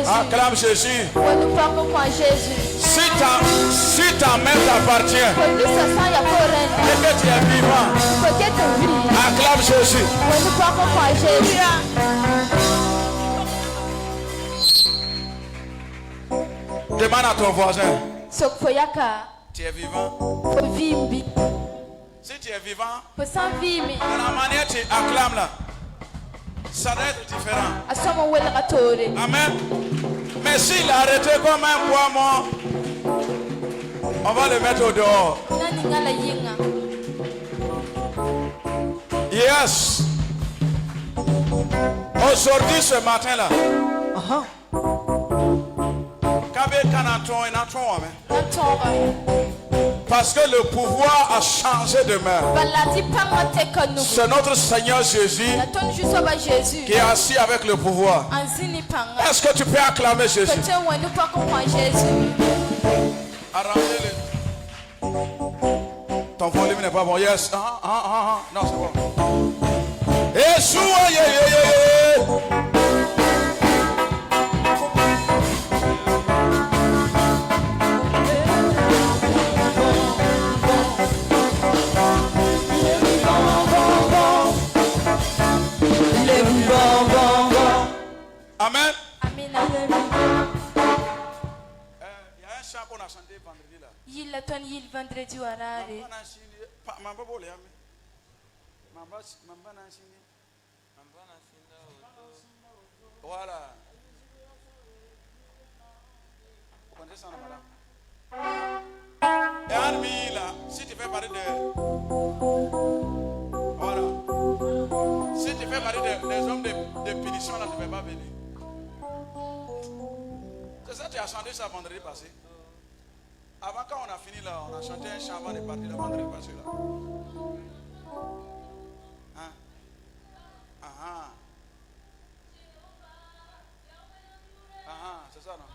Acclame Jésus. Si ta main t'appartient et que tu es vivant, acclame Jésus. Demande à ton voisin. Tu es vivant. Si tu es vivant, dans la manière tu acclames là, ça doit être différent. Amen. Mais s'il a arrêté comme un bois mort, on va le mettre au dehors. Yes. Aujourd'hui, ce matin-là, parce que le pouvoir a changé de main. C'est notre Seigneur Jésus qui est assis avec le pouvoir. Est-ce que tu peux acclamer Jésus? Arrangez-le. Ton volume n'est pas bon. Yes. Non, c'est bon. Amen. Il y a un chant qu'on a chanté vendredi là. Voilà. Vous connaissez ça, madame? Et Armi, là, si tu fais parler de... Voilà. Si tu fais parler des hommes de punition, là, tu ne peux pas venir. C'est ça, tu as chanté ça vendredi passé. Avant, quand on a fini, là, on a chanté un chant avant de partir le vendredi passé, là. Hein? C'est ça, non?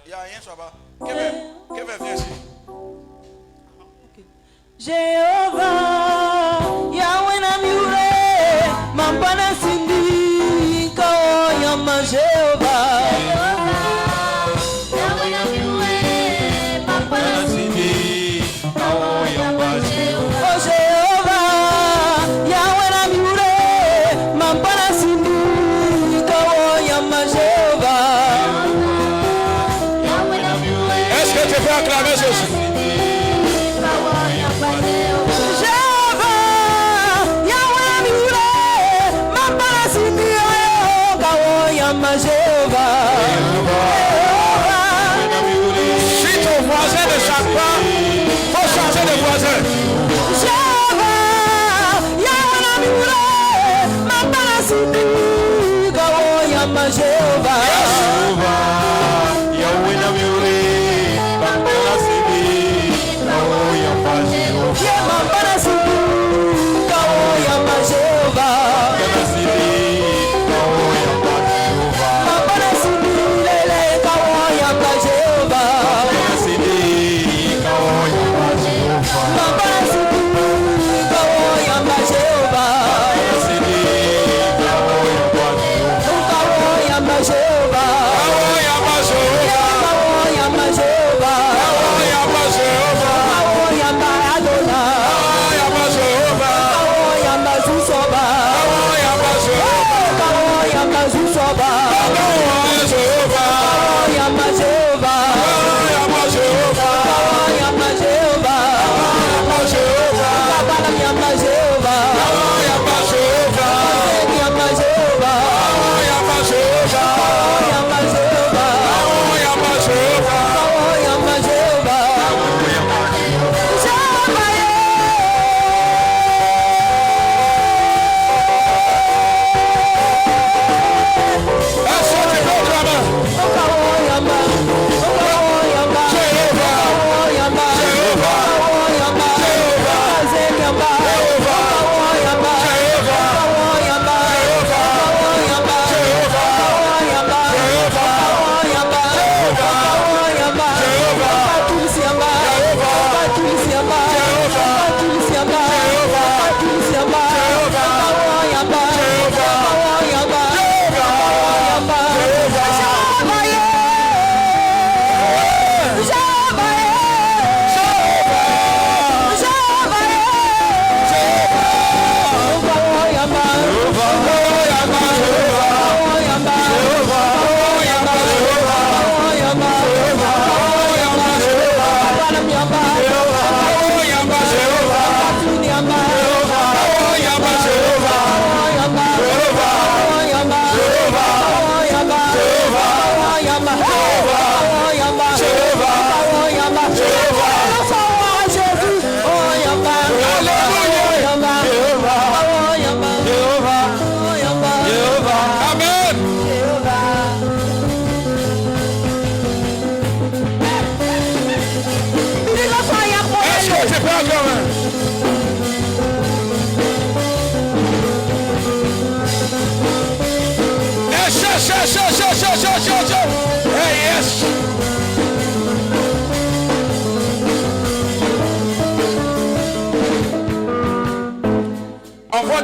Il n'y a rien, ça va. Kevin, viens ici. Jéhovah, Yahweh Namure, Mampana Sindi, Kaoyama Jéhovah. Yahweh Namure, Mampana Sindi, Kaoyama Jéhovah. Oh Jéhovah, Yahweh Namure, Mampana Sindi, Kaoyama Jéhovah. Est-ce que tu peux acclamer Jésus? Si ton voisin ne chante pas, il faut changer de voisin.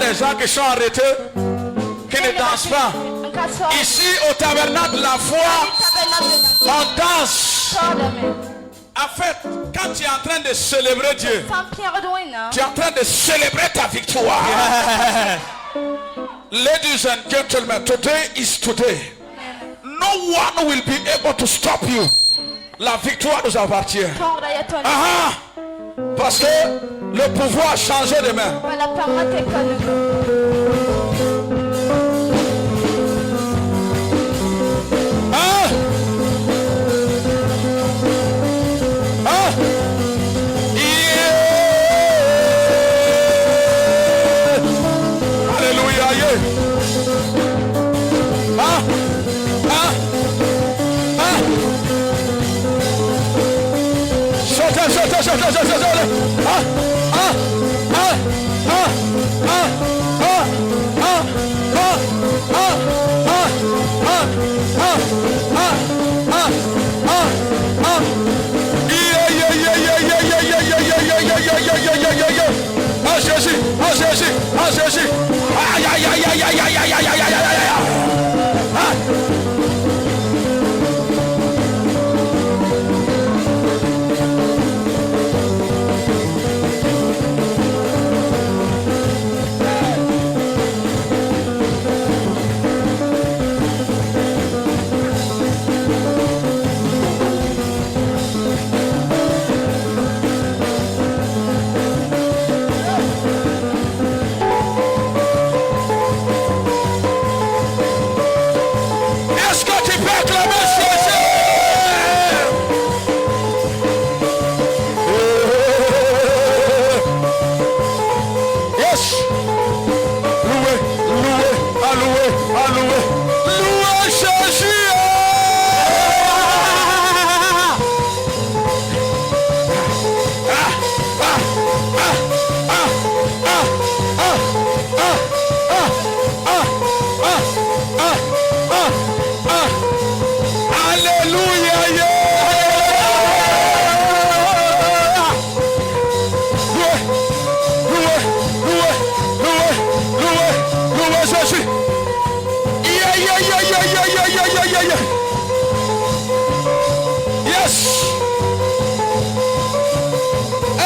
des gens qui sont arrêtés, qui ne dansent pas. Ici au tabernacle de la foi, on danse. En fait, quand tu es en train de célébrer Dieu, tu es en train de célébrer ta victoire. Ladies and gentlemen, today is today. No one will be able to stop you. La victoire nous appartient. Parce que le pouvoir a changé de main.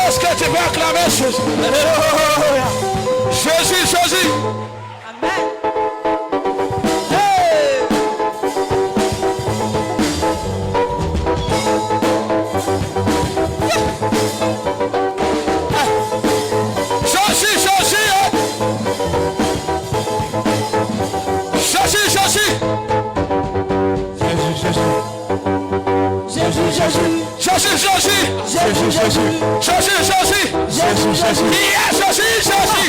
Est-ce que tu peux acclamer Jésus? Jésus, Jésus. Amen. Jésus, Jésus. Jésus, Jésus. Jésus, Jésus. Jésus, Jésus. Jésus, Jésus. Jésus, Jésus. Jésus, Jésus. Jésus, Jésus. Yes, Jésus, Jésus.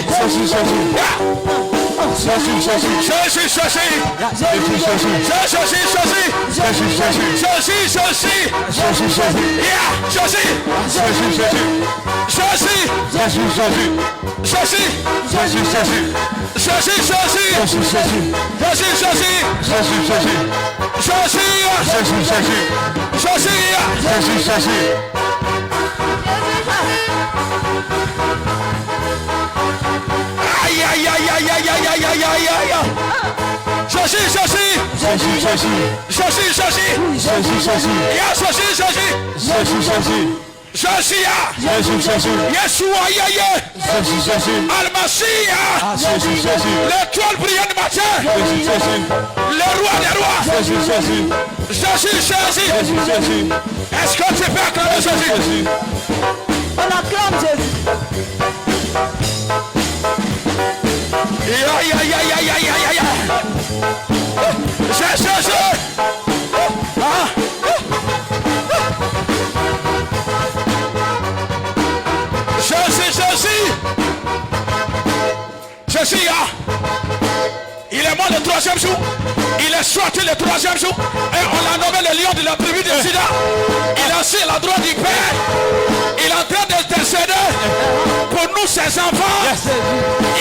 Jésus, Jésus. Jésus, Jésus. Jésus, Jésus. Jésus, Jésus. Jésus, Jésus. Jésus, Jésus. Jésus, Jésus. Jésus, Jésus. Yeah, Jésus. Jésus, Jésus. Jésus. Jésus, Jésus. Jésus. Jésus, Jésus. Jésus, Jésus. Jésus, Jésus. Jésus, Jésus. Jésus, Jésus. Jésus, Jésus. Jésus, Jésus. Jésus, Jésus. Aïe, aïe, aïe, aïe, aïe, aïe, aïe, aïe, aïe, aïe. Jésus, Jésus. Jésus, Jésus. Jésus, Jésus. Jésus, Jésus. Jésus, Jésus. Jésus, Jésus. Jésus, Jésus, Jésus. Yeshua, Jésus, Jésus. Al-Mashiach. Jésus, Jésus. L'étoile brillante du matin. Jésus, Jésus. Le roi des rois. Jésus, Jésus. Jésus, Jésus. Jésus, Jésus. Est-ce que tu peux acclamer Jésus? On acclame Jésus. Aïe, aïe, aïe, aïe, aïe, aïe, aïe. Jésus, Jésus. Jésus, il est mort le troisième jour. Il est sorti le troisième jour. Et on l'a nommé le lion de la tribu de Juda. Il est assis à la droite du Père. Il est en train d'intercéder pour nous, ses enfants.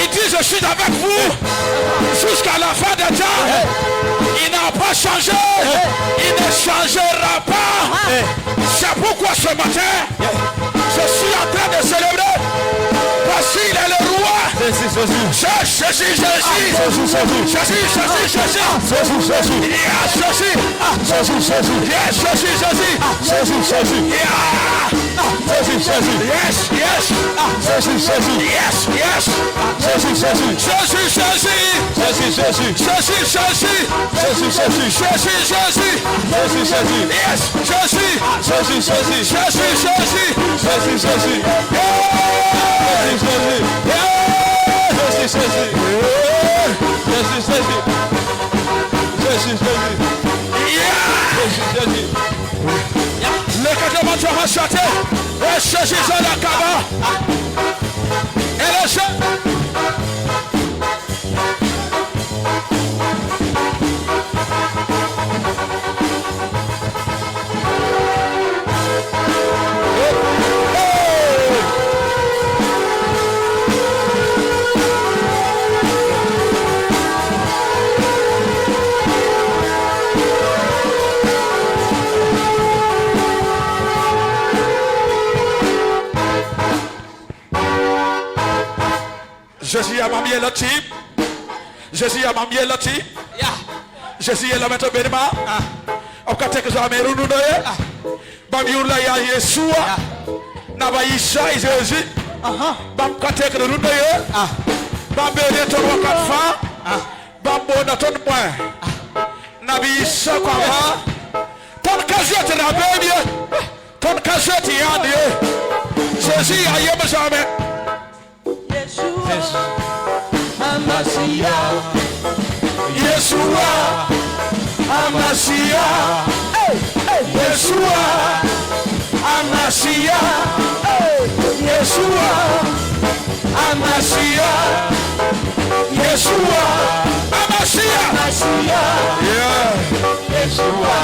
Il dit, je suis avec vous jusqu'à la fin des temps. Il n'a pas changé. Il ne changera pas. C'est pourquoi ce matin, je suis en train de célébrer. Parce qu'il est le roi. Jésus a mamie le type. Jésus a mamie le type. Jésus est la maître Benima. Au cas que j'en ai renoué. Bamioula ya Yeshua. Nabaïcha et Jésus. Bam kate que renoué. Bam béné ton wakatfa. Bam bona ton point. Nabaïcha quoi. Ton casier te la bien. Ton casier te yande. Jésus a yéme jamais. Amasia, Yeshua, Amasia, Yeshua, Amasia, Yeshua, Amasia, Yeshua, Amasia, Yeshua,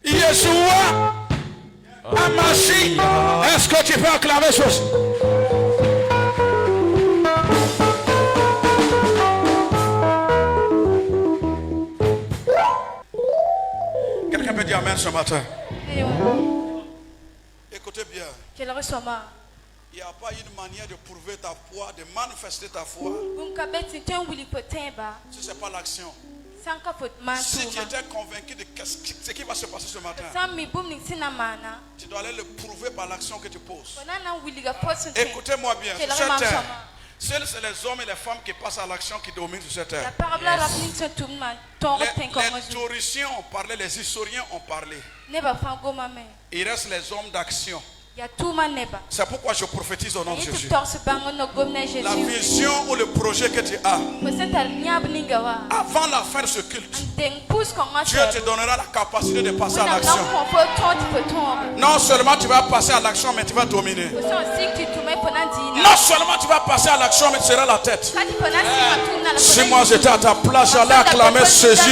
Yeshua, Amasia. Est-ce que tu peux acclamer ceci? Quelqu'un peut dire amen ce matin? Écoutez bien. Il n'y a pas une manière de prouver ta foi, de manifester ta foi, si ce n'est pas l'action. Si tu étais convaincu de ce qui va se passer ce matin, tu dois aller le prouver par l'action que tu poses. Écoutez-moi bien, sur cette terre, seuls c'est les hommes et les femmes qui passent à l'action qui dominent sur cette terre. Les théoriciens ont parlé, les historiens ont parlé. Il reste les hommes d'action. C'est pourquoi je prophétise au nom de Jésus. La vision ou le projet que tu as, avant la fin de ce culte, Dieu te donnera la capacité de passer à l'action. Non seulement tu vas passer à l'action, mais tu vas dominer. Non seulement tu vas passer à l'action, mais tu seras la tête. Si moi j'étais à ta place, j'allais acclamer ceci.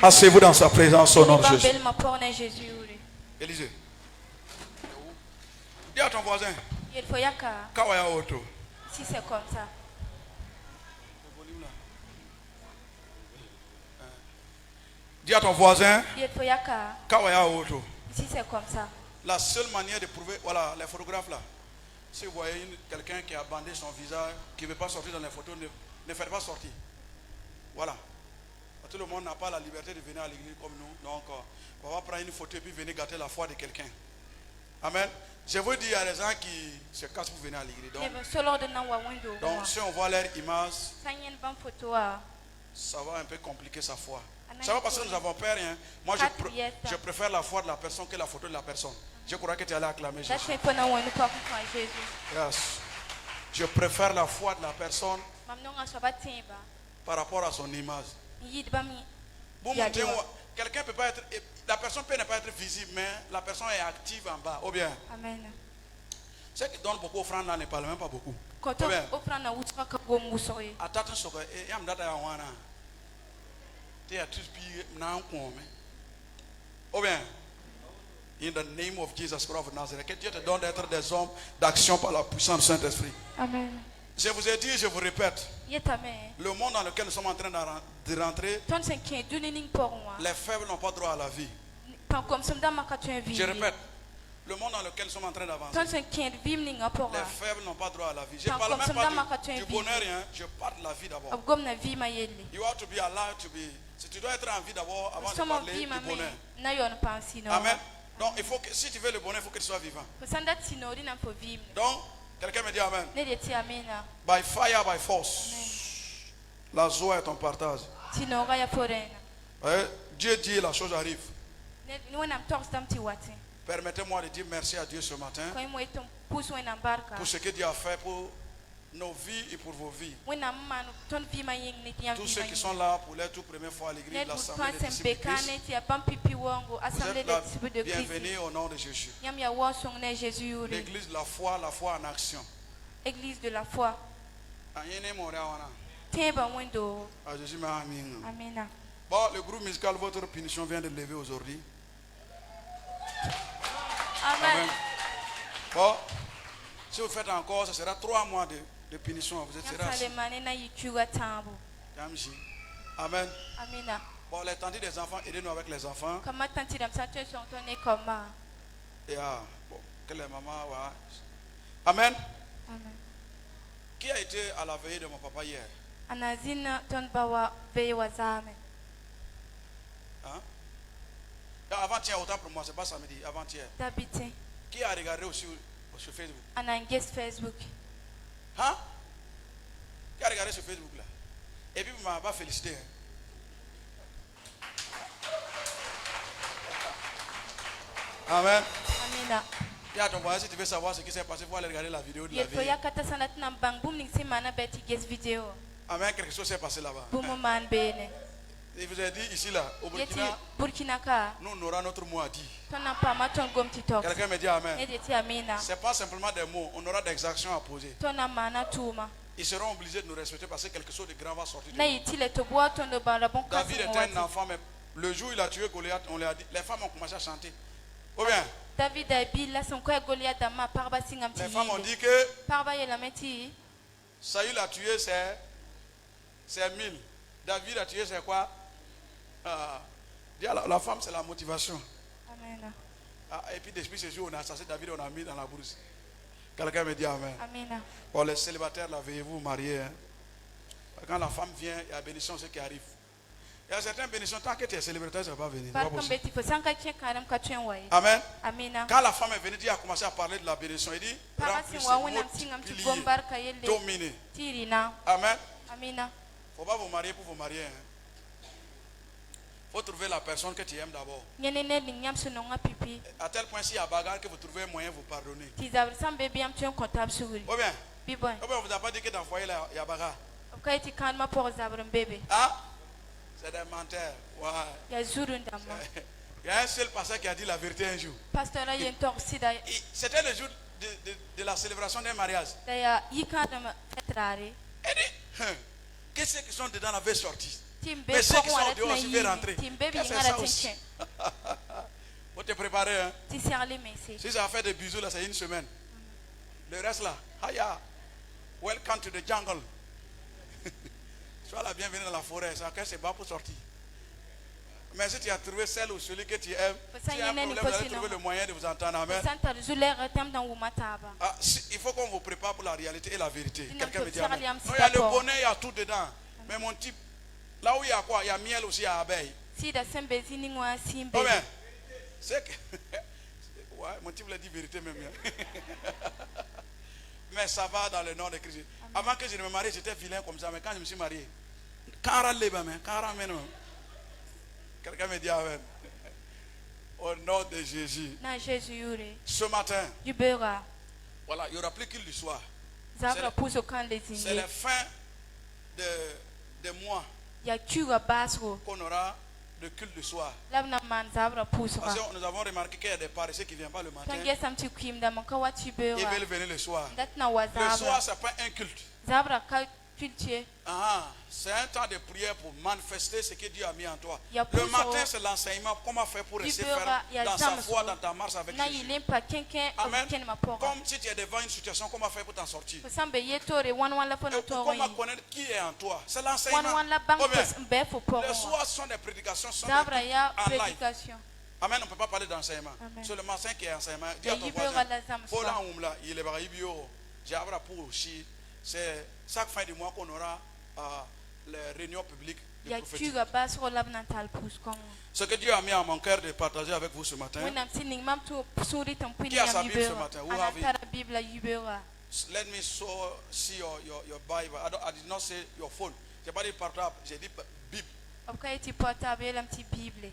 Asseyez-vous dans sa présence au nom de Jésus. Élisée. Dis à ton voisin. Kawaya auto. Si c'est comme ça. Dis à ton voisin. Kawaya auto. Si c'est comme ça. La seule manière de prouver, voilà, les photographes là. Si vous voyez quelqu'un qui a bandé son visage, qui ne veut pas sortir dans les photos, ne faites pas sortir. Voilà. Tout le monde n'a pas la liberté de venir à l'église comme nous. Donc, on va prendre une photo et puis venir gâter la foi de quelqu'un. Amen. Je vous dis, il y a des gens qui se cassent pour venir à l'église. Donc, si on voit leur image, ça va un peu compliquer sa foi. Ça va parce que nous avons peur. Hein. Moi, je préfère la foi de la personne que la photo de la personne. Je crois que tu allais acclamer Jésus. Yes. Je préfère la foi de la personne par rapport à son image. Quelqu'un peut pas être, la personne peut ne pas être visible, mais la personne est active en bas. Ou bien. Amen. Ceux qui donnent beaucoup offrande là ne parlent même pas beaucoup. Ou bien. Ou bien. In the name of Jesus Christ of Nazareth, que Dieu te donne d'être des hommes d'action par la puissance du Saint-Esprit. Amen. Je vous ai dit, je vous répète. Le monde dans lequel nous sommes en train de rentrer, les faibles n'ont pas droit à la vie. Je répète. Le monde dans lequel nous sommes en train d'avancer, les faibles n'ont pas droit à la vie. Je ne parle même pas du bonheur, hein. Je parle de la vie d'abord. You have to be alive to be. Si tu dois être en vie d'abord avant de parler du bonheur. Amen. Donc, il faut que, si tu veux le bonheur, il faut que tu sois vivant. Donc, quelqu'un me dit Amen. By fire, by force. La joie est ton partage. Dieu dit, la chose arrive. Permettez-moi de dire merci à Dieu ce matin pour ce que Dieu a fait pour nos vies et pour vos vies. Tous ceux qui sont là pour la toute première fois à l'église de l'Assemblée des disciples de Christ, vous êtes là, bienvenue au nom de Jésus. L'église de la foi en action. Église de la foi. À Jésus, Amen. Bon, le groupe musical, votre punition vient de lever aujourd'hui. Amen. Bon, si vous faites encore, ce sera 3 mois de punition. Vous êtes assis. Amen. Bon, les tantis des enfants, aidez-nous avec les enfants. Et bon, que les mamans, ouais. Amen. Qui a été à la veillée de mon papa hier? Hein? Avant-hier, autant pour moi, c'est pas samedi, avant-hier. Qui a regardé aussi sur Facebook? Facebook. Hein? Qui a regardé sur Facebook là? Et puis, vous ne m'avez pas félicité. Hein? Amen. Il y a ton voisin, si tu veux savoir ce qui s'est passé, il faut aller regarder la vidéo de la veille. Amen, quelque chose s'est passé là-bas. Il vous a dit ici là, au Burkina, nous on aura notre mot à dire. Quelqu'un me dit Amen. Ce n'est pas simplement des mots, on aura des actions à poser. Ils seront obligés de nous respecter parce que quelque chose de grand va sortir de nous. David était un enfant, mais le jour où il a tué Goliath, on lui a dit, les femmes ont commencé à chanter. Ou bien, les femmes ont dit que Saül a tué ses 1000. David a tué c'est quoi? La femme c'est la motivation. Amen. Et puis depuis ce jour on a assassiné David, on a mis dans la bourse. Quelqu'un me dit Amen. Amen. Bon, les célibataires là, veuillez-vous vous marier. Hein? Quand la femme vient, il y a bénédiction ce qui arrive. Il y a certaines bénédictions, tant que tu es célibataire, ça ne va pas venir. Amen. Quand la femme est venue, Dieu a commencé à parler de la bénédiction. Il dit, dominer. Amen. Il ne faut pas vous marier pour vous marier. Il faut trouver la personne que tu aimes d'abord. À tel point, s'il y a bagarre, que vous trouvez un moyen de vous pardonner. Ou bien, on ne vous a pas dit que dans le foyer, il y a bagarre. Ah? C'est des menteurs. Ouais. Il y a un seul pasteur qui a dit la vérité un jour. C'était le jour de la célébration d'un mariage. Il dit, qu'est-ce qui sont dedans avaient sorti? Mais ceux qui sont dehors aussi veulent rentrer. Qu'est-ce que c'est ça aussi? Faut te préparer. Hein? Si ça a fait des bisous, là, c'est une semaine. Le reste là, Haya, welcome to the jungle. Sois la bienvenue dans la forêt, ça c'est pas pour sortir. Mais si tu as trouvé celle ou celui que tu aimes, si tu as un problème, vous allez trouver le moyen de vous entendre. Amen. Il faut qu'on vous prépare pour la réalité et la vérité. Quelqu'un me dit Amen. Non, il y a le bonheur, il y a tout dedans. Mais mon type, là où il y a quoi? Il y a miel aussi, il y a abeille. Oh bien, c'est que... Ouais, mon type l'a dit vérité même. Mais ça va dans le nom de Christ. Avant que je ne me marie, j'étais vilain comme ça. Mais quand je me suis marié, quelqu'un me dit Amen. Au nom de Jésus. Ce matin, voilà, il n'y aura plus qu'il du soir. C'est la fin de mois qu'on aura de culte du soir. Parce que nous avons remarqué qu'il y a des paresseux qui ne viennent pas le matin. Ils veulent venir le soir. Le soir, ce n'est pas un culte. cultiver. C'est un temps de prière pour manifester ce que Dieu a mis en toi. Le matin, c'est l'enseignement. Comment faire pour rester ferme dans sa foi, dans ta marche avec Jésus. Amen. Comme si tu es devant une situation, comment faire pour t'en sortir. Comment connaître qui est en toi. C'est l'enseignement. Les soirs sont des prédications, sont des en live. Amen, on ne peut pas parler d'enseignement. C'est le matin qui est enseignement. Dis à ton voisin, c'est chaque fin du mois qu'on aura les réunions publiques de prophétique. Ce que Dieu a mis à mon cœur de partager avec vous ce matin. Qui a sa Bible ce matin? Who have it? Let me see your Bible. I did not say your phone. Je n'ai pas dit portable, j'ai dit Bible.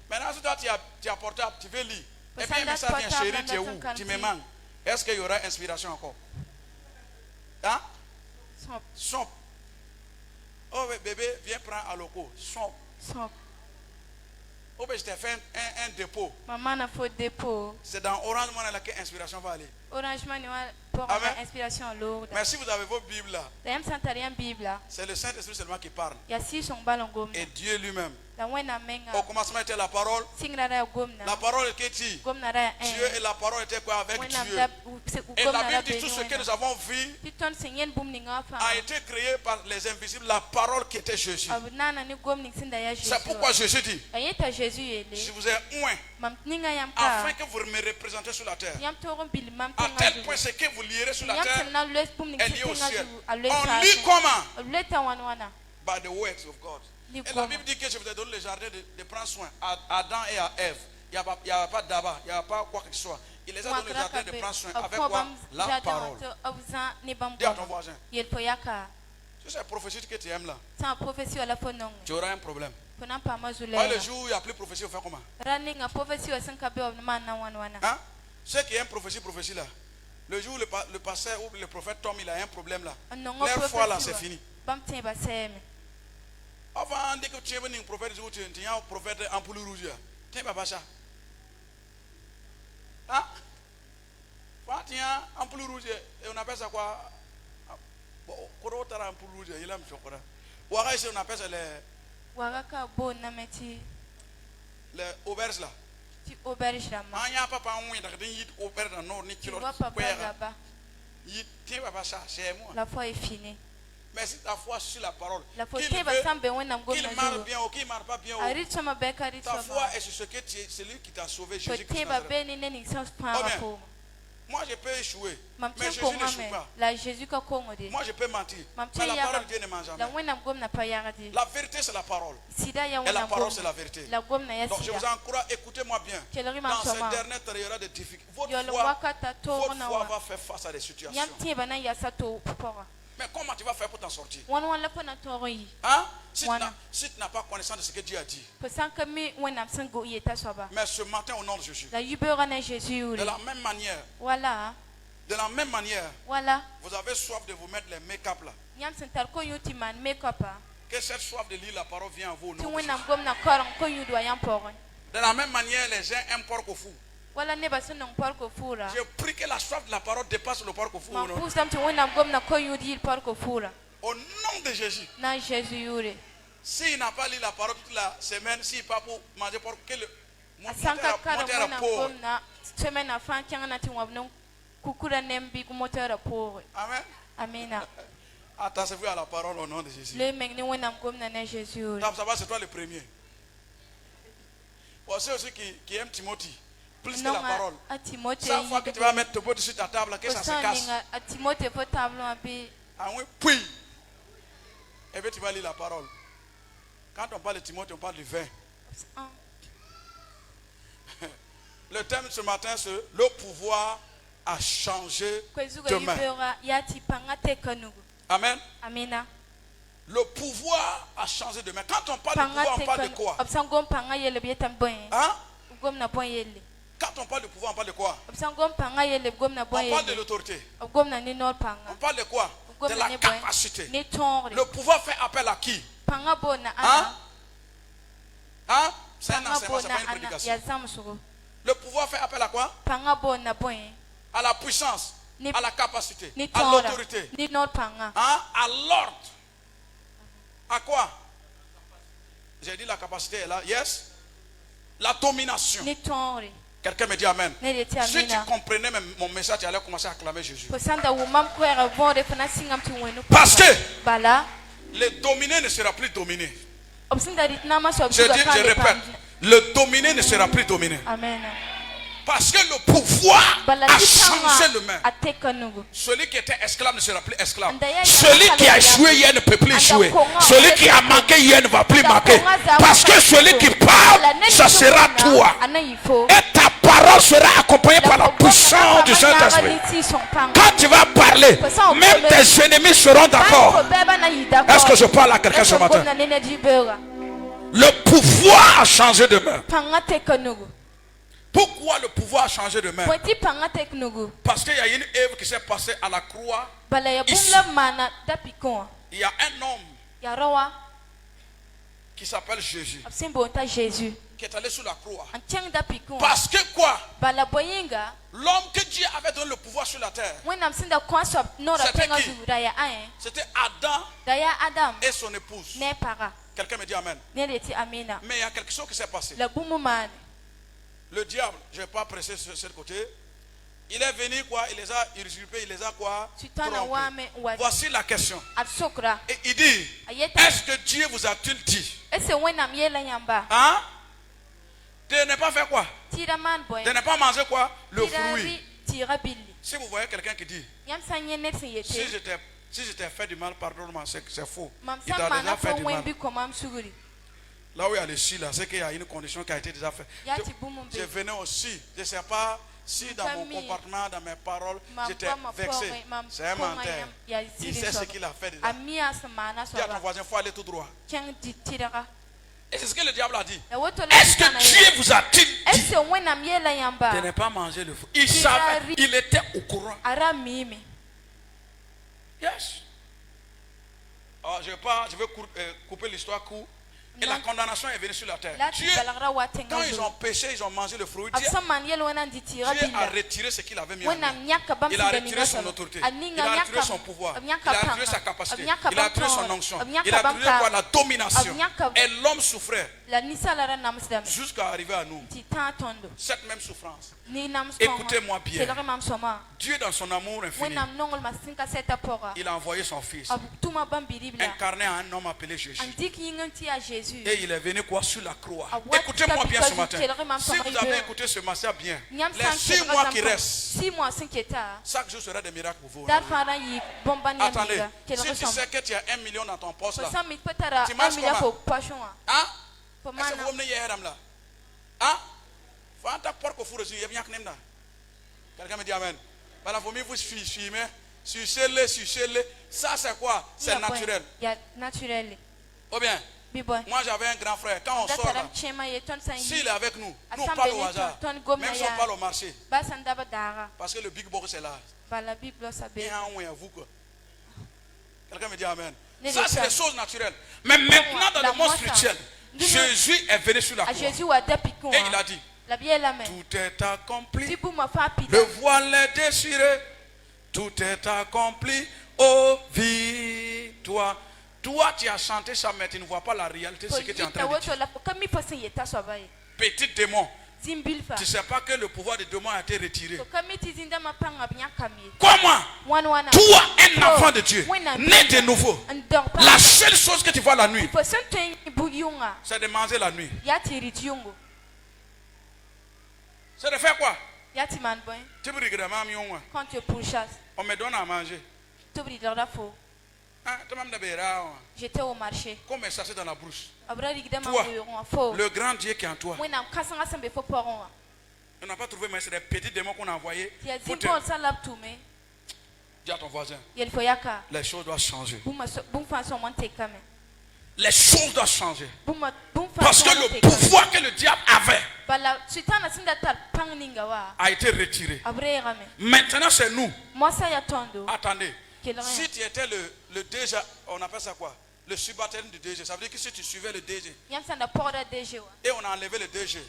Maintenant, si toi tu as portable, tu veux lire. Et puis un message vient, chérie, tu es où? Tu me manques. Est-ce qu'il y aura inspiration encore? Hein? Son. Oh bébé, viens prendre à loco. Son. Oh ben je t'ai fait un dépôt. Maman a fait dépôt. C'est dans Orange Money là que l'inspiration va aller. Orange Money pour inspiration lourde. Mais si vous avez vos Bibles là, Bible. C'est le Saint-Esprit seulement qui parle. Et Dieu lui-même. Au commencement était la parole. La parole était qui? Dieu et la parole était quoi avec Dieu? Et la Bible dit tout ce que nous avons vu a été créé par les invisibles, la parole qui était Jésus. C'est pourquoi Jésus dit, je vous ai oint afin que vous me représentez sur la terre. À tel point ce que vous lirez sur la terre est lié au ciel. On lit comment? By the words of God. Et la Bible dit que je vous ai donné le jardin de prendre soin à Adam et à Ève. Il n'y a pas d'abat, il n'y a pas quoi que ce soit. Il les a donné le jardin de prendre soin avec quoi? La parole. Dis à ton voisin. Si c'est la prophétie que tu aimes là, tu auras un problème. Le jour où il n'y a plus de prophétie, on fait comment? Hein? Ceux qui aiment prophétie là, le jour où le pasteur ou le prophète tombe, il a un problème là. Leur foi là, c'est fini. Avant, dès que tu es venu un prophète, tu es un prophète en poule rouge. Tu n'es pas ça. Hein? Tu es en poule rouge. Et on appelle ça quoi? Bon, quand on est en poule rouge, il aime chocolat. Ou alors ici, on appelle ça les auberges là. Auberge là. Il n'y a pas un moyen de auberge dans nord ni kilo. Tu n'es pas ça, c'est moi. La foi est finie. Mais si ta foi sur la parole, qu'il marche bien ou qu'il ne marche pas bien, ta foi est sur ce que c'est lui qui t'a sauvé, Jésus-Christ. Moi je peux échouer, mais Jésus n'échoue pas. Moi je peux mentir, mais la parole de Dieu ne ment jamais. La vérité c'est la parole, et la parole c'est la vérité. Donc je vous encourage, écoutez-moi bien. Dans ces dernières temps, il y aura des difficultés. Votre foi va faire face à des situations. Mais comment tu vas faire pour t'en sortir? Hein? Si tu n'as pas connaissance de ce que Dieu a dit. Mais ce matin, au nom de Jésus, de la même manière, vous avez soif de vous mettre les make-up là. Que cette soif de lire la parole vienne à vous au nom de Jésus. De la même manière, les gens aiment porc au fou. Je prie que la soif de la parole dépasse le porc au fou. Au nom de Jésus. S'il n'a pas lu la parole toute la semaine, s'il n'est pas pour manger porc, que le monter à la pauvre. Amen. Amen. Attachez-vous à la parole au nom de Jésus. Ça va, c'est toi le premier. C'est aussi qui aime Timothée. Plus que la parole. Chaque fois que tu vas mettre ton pot sur ta table, que ça se casse. Ah oui, puis. Et puis tu vas lire la parole. Quand on parle de Timothée, on parle du vin. Le thème de ce matin, c'est le pouvoir a changé demain. Amen. Amen. Le pouvoir a changé demain. Quand on parle de pouvoir, on parle de quoi? Hein? Quand on parle de pouvoir, on parle de quoi? On parle de l'autorité. On parle de quoi? De la capacité. Le pouvoir fait appel à qui? Hein? Hein? C'est un enseignement, c'est pas une prédication. Le pouvoir fait appel à quoi? À la puissance, à la capacité, à l'autorité, hein? À l'ordre. À quoi? J'ai dit la capacité est là. Yes. La domination. Quelqu'un me dit amen. Si tu comprenais mon message, tu allais commencer à acclamer Jésus. Parce que le dominé ne sera plus dominé. Je répète, le dominé ne sera plus dominé. Amen. Parce que le pouvoir a changé de main. Celui qui était esclave ne sera plus esclave. Celui qui a joué hier ne peut plus jouer. Celui qui a manqué hier ne va plus manquer. Parce que celui qui parle, ça sera toi. Et ta parole sera accompagnée par la puissance du Saint-Esprit. Quand tu vas parler, même tes ennemis seront d'accord. Est-ce que je parle à quelqu'un ce matin? Le pouvoir a changé de main. Pourquoi le pouvoir a changé de main? Parce qu'il y a une œuvre qui s'est passée à la croix. Ici. Il y a un homme qui s'appelle Jésus, qui est allé sur la croix. Parce que quoi? L'homme que Dieu avait donné le pouvoir sur la terre, c'était Adam et son épouse. Quelqu'un me dit amen. Mais il y a quelque chose qui s'est passé. Le diable, je ne vais pas presser sur ce côté. Il est venu quoi? Il les a usurpés, il les a quoi? Trompés. Voici la question. Et il dit, est-ce que Dieu vous a-t-il dit? Hein? De ne pas faire quoi? De ne pas manger quoi? Le fruit. Si vous voyez quelqu'un qui dit, si je t'ai fait du mal, pardonne-moi, c'est faux. Il t'a déjà fait du mal. Là où il y a le si, là, c'est qu'il y a une condition qui a été déjà faite. Je venais aussi, je ne sais pas si dans mon comportement, dans mes paroles, j'étais vexé. C'est un menteur. Il sait ce qu'il a fait déjà. Dis à ton voisin, il faut aller tout droit. Et c'est ce que le diable a dit. Est-ce que Dieu vous a-t-il dit de ne pas manger le fruit? Il savait, il était au courant. Yes. Alors, je vais couper l'histoire court. Et la condamnation est venue sur la terre. Dieu, quand ils ont péché, ils ont mangé le fruit. Dieu a retiré ce qu'il avait mis en lui. Il a retiré son autorité. Il a retiré son pouvoir. Il a retiré sa capacité. Il a retiré son onction. Il a retiré quoi? La domination. Et l'homme souffrait jusqu'à arriver à nous. Cette même souffrance. Écoutez-moi bien. Dieu, dans son amour infini, il a envoyé son fils, incarné à un homme appelé Jésus. Et il est venu quoi? Sur la croix. Écoutez-moi bien ce matin. Si vous avez écouté ce matin bien, les 6 mois qui restent, chaque jour sera des miracles pour vous. Attendez, si tu sais que tu as 1 million dans ton poste là, tu marches comment? Hein? Est-ce que vous venez hier là? Hein? Quelqu'un me dit amen. Voilà, vous vous filmer, sucez-le. Ça c'est quoi? C'est naturel. Ou bien? Moi j'avais un grand frère. Quand on sort là, s'il est avec nous, nous on parle au hasard. Même si on parle au marché. Parce que le big boss est là. Et vous quoi. Quelqu'un me dit amen. Ça c'est des choses naturelles. Mais maintenant dans le monde spirituel, Jésus est venu sur la croix. Et il a dit, tout est accompli. Le voile est déchiré. Tout est accompli. Oh, victoire. Toi, tu as chanté ça, mais tu ne vois pas la réalité de ce que tu es en train de dire. Petit démon. Tu ne sais pas que le pouvoir des démons a été retiré. Comment? Toi, un enfant de Dieu, né de nouveau, la seule chose que tu vois la nuit, c'est de manger la nuit. C'est de faire quoi? Quand tu pourchasses, on me donne à manger. J'étais au marché. Comme ça c'est dans la brousse. Toi, le grand Dieu qui est en toi. On n'a pas trouvé, mais c'est des petits démons qu'on a envoyés. Dis à ton voisin, les choses doivent changer. Les choses doivent changer. Parce que le pouvoir que le diable avait a été retiré. Maintenant c'est nous. Attendez. Si tu étais le DG, on appelle ça quoi? Le subalterne du DG. Ça veut dire que si tu suivais le DG et on a enlevé le DG, et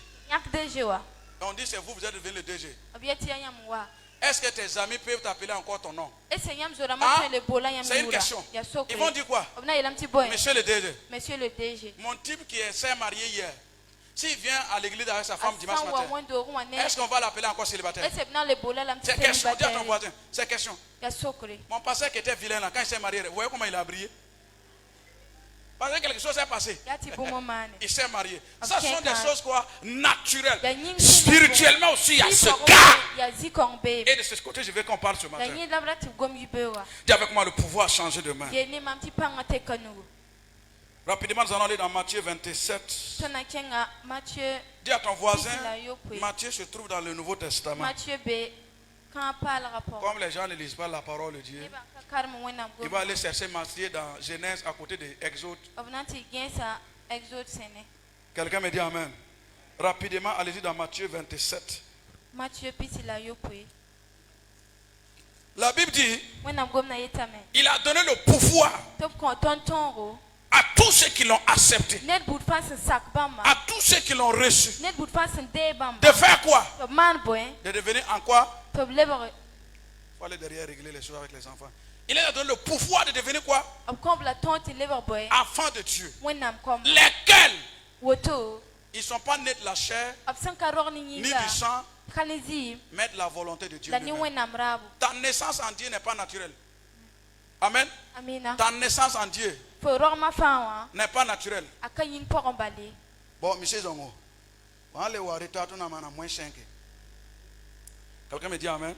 on dit c'est vous êtes devenu le DG. Est-ce que tes amis peuvent t'appeler encore ton nom? C'est une question. Ils vont dire quoi? Monsieur le DG. Monsieur le DG. Mon type qui s'est marié hier, s'il vient à l'église avec sa femme dimanche matin, est-ce qu'on va l'appeler encore célibataire? C'est question. Dis à ton voisin. C'est question. Mon pasteur qui était vilain là, quand il s'est marié, vous voyez comment il a brillé? Parce que quelque chose s'est passé. Il s'est marié. Ça sont des choses quoi? Naturelles. Spirituellement aussi, il y a ce gars. Et de ce côté, je veux qu'on parle ce matin. Dis avec moi, le pouvoir a changé de main. Rapidement, nous allons aller dans Matthieu 27. Dis à ton voisin, Matthieu se trouve dans le Nouveau Testament. Comme les gens ne lisent pas la parole de Dieu, il va aller chercher Matthieu dans Genèse à côté de Exode. Quelqu'un me dit Amen. Rapidement, allez-y dans Matthieu 27. La Bible dit, il a donné le pouvoir à tous ceux qui l'ont accepté, à tous ceux qui l'ont reçu, de faire quoi? De devenir en quoi? Il faut aller derrière régler les choses avec les enfants. Il a donné le pouvoir de devenir quoi? Enfant de Dieu. Lesquels ils ne sont pas nés de la chair, ni du sang, mais de la volonté de Dieu. Ta naissance en Dieu n'est pas naturelle. Amen. Ta naissance en Dieu n'est pas naturelle. Bon, monsieur Zongo, on va aller voir moins 5. Quelqu'un me dit Amen.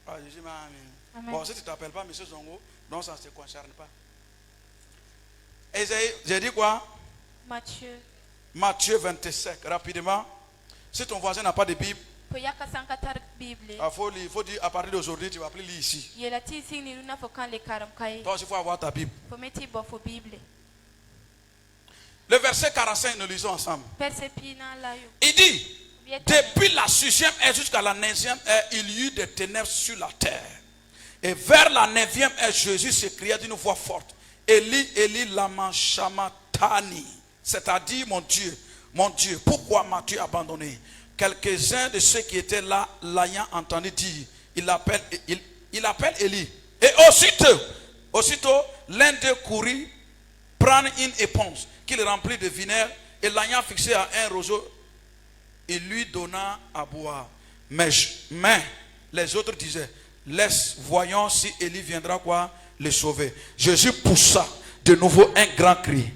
Ah, je dis Amen. Bon, si tu ne t'appelles pas monsieur Zongo, donc ça ne te concerne pas. Et j'ai dit quoi? Matthieu 27, rapidement. Si ton voisin n'a pas de Bible, il faut dire à partir d'aujourd'hui, tu vas plus lire ici. Toi aussi, il faut avoir ta Bible. Le verset 45, nous lisons ensemble. Il dit, depuis la 6e ère jusqu'à la 9e ère, il y eut des ténèbres sur la terre. Et vers la 9e ère, Jésus s'écria d'une voix forte, Eli, Eli, lama shamatani. C'est-à-dire, mon Dieu, pourquoi m'as-tu abandonné? Quelques-uns de ceux qui étaient là, l'ayant entendu dire, il appelle Eli. Et aussitôt, l'un d'eux courut prendre une éponge qu'il remplit de vinaigre et l'ayant fixé à un roseau, il lui donna à boire. Mais les autres disaient, laisse, voyons si Élie viendra quoi le sauver. Jésus poussa de nouveau un grand cri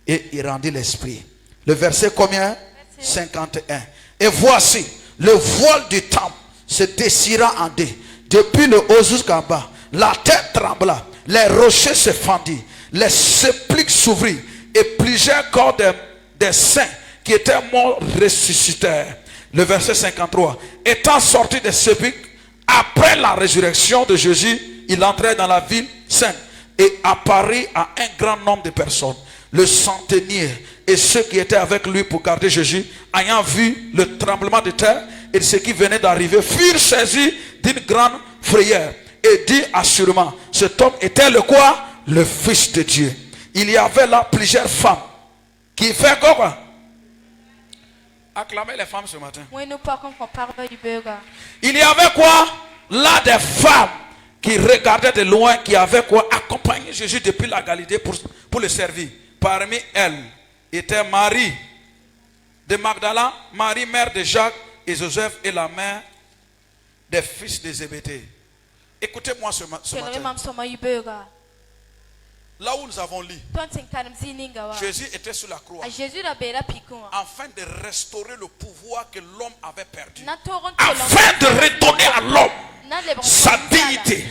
et il rendit l'esprit. Le verset combien? 51. Et voici, le voile du temple se déchira en deux, depuis le haut jusqu'en bas. La terre trembla, les rochers se fendirent, les sépulcres s'ouvrirent et plusieurs corps des saints qui étaient morts ressuscitèrent. Le verset 53. Étant sortis des sépulcres, après la résurrection de Jésus, il entrait dans la ville sainte et apparut à un grand nombre de personnes. Le centenier et ceux qui étaient avec lui pour garder Jésus, ayant vu le tremblement de terre et ce qui venait d'arriver, furent saisis d'une grande frayeur et dit assurément, cet homme était le quoi? Le Fils de Dieu. Il y avait là plusieurs femmes qui fait quoi? Acclamez les femmes ce matin. Il y avait quoi? Là des femmes qui regardaient de loin, qui avaient quoi? Accompagné Jésus depuis la Galilée pour le servir. Parmi elles était Marie de Magdala, Marie mère de Jacques et Joseph et la mère des fils de Zébédée. Écoutez-moi ce matin. Là où nous avons lu, Jésus était sur la croix afin de restaurer le pouvoir que l'homme avait perdu, afin de redonner à l'homme sa dignité,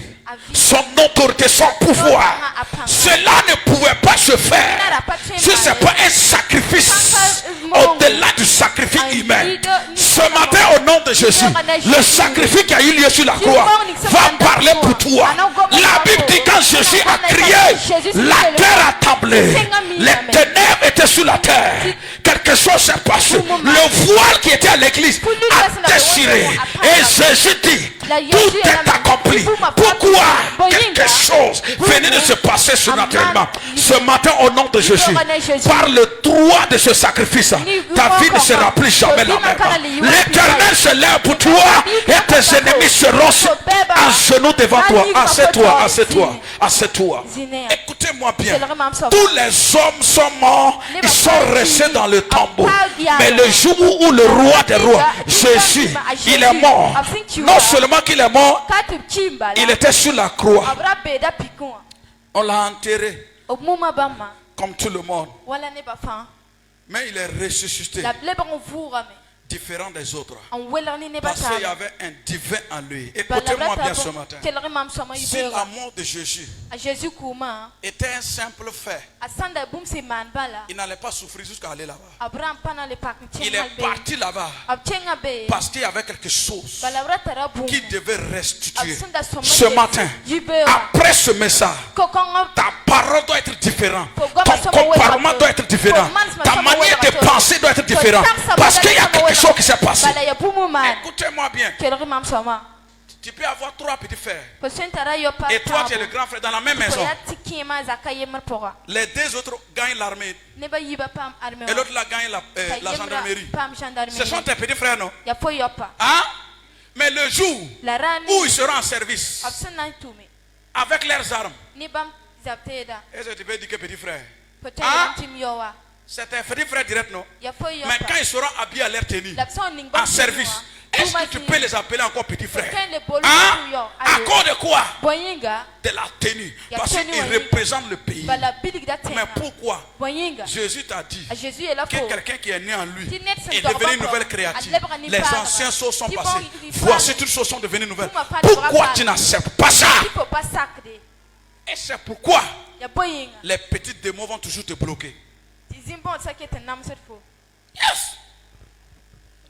son autorité, son pouvoir. Cela ne pouvait pas se faire si ce n'est pas un sacrifice au-delà du sacrifice humain. Ce matin, au nom de Jésus, le sacrifice qui a eu lieu sur la croix va parler pour toi. La Bible dit quand Jésus a crié, la terre a tremblé, les ténèbres étaient sur la terre. quelque chose s'est passé. Le voile qui était à l'église a déchiré. Et Jésus dit, tout est accompli. Pourquoi quelque chose venait de se passer surnaturellement? Ce matin, au nom de Jésus, par le droit de ce sacrifice, ta vie ne sera plus jamais la même. L'Éternel se lève pour toi et tes ennemis seront à genoux devant toi. Assieds-toi, assieds-toi, assieds-toi. Écoutez-moi bien. Tous les hommes sont morts, ils sont restés dans le tombeau. Mais le jour où le roi des rois, Jésus, il est mort. Non seulement qu'il est mort, il était sur la croix. On l'a enterré comme tout le monde. Mais il est ressuscité, différent des autres, parce qu'il y avait un divin en lui. Écoutez-moi bien ce matin. Si l'amour de Jésus était un simple fait, il n'allait pas souffrir jusqu'à aller là-bas. Il est parti là-bas parce qu'il y avait quelque chose qui devait restituer. Ce matin, après ce message, ta parole doit être différente, ton comportement doit être différent, ta manière de penser doit être différente, parce qu'il y a quelque chose qui s'est passé. Écoutez-moi bien. Tu peux avoir 3 petits frères et toi tu es le grand frère dans la même maison. Les 2 autres gagnent l'armée et l'autre là gagne la gendarmerie. Ce sont tes petits frères, non? Hein? Mais le jour où ils seront en service avec leurs armes, est-ce que tu peux dire que petit frère? Hein? C'est un petit frère direct, non? Mais quand ils seront habillés à leur tenue, en service, est-ce que tu peux les appeler encore petits frères? Hein? À cause de quoi? De la tenue. Parce qu'ils représentent le pays. Mais pourquoi? Jésus t'a dit que quelqu'un qui est né en lui est devenu une nouvelle créature. Les anciens choses sont passés. Voici toutes choses sont devenues nouvelles. Pourquoi tu n'acceptes pas ça? Et c'est pourquoi les petits démons vont toujours te bloquer. Yes.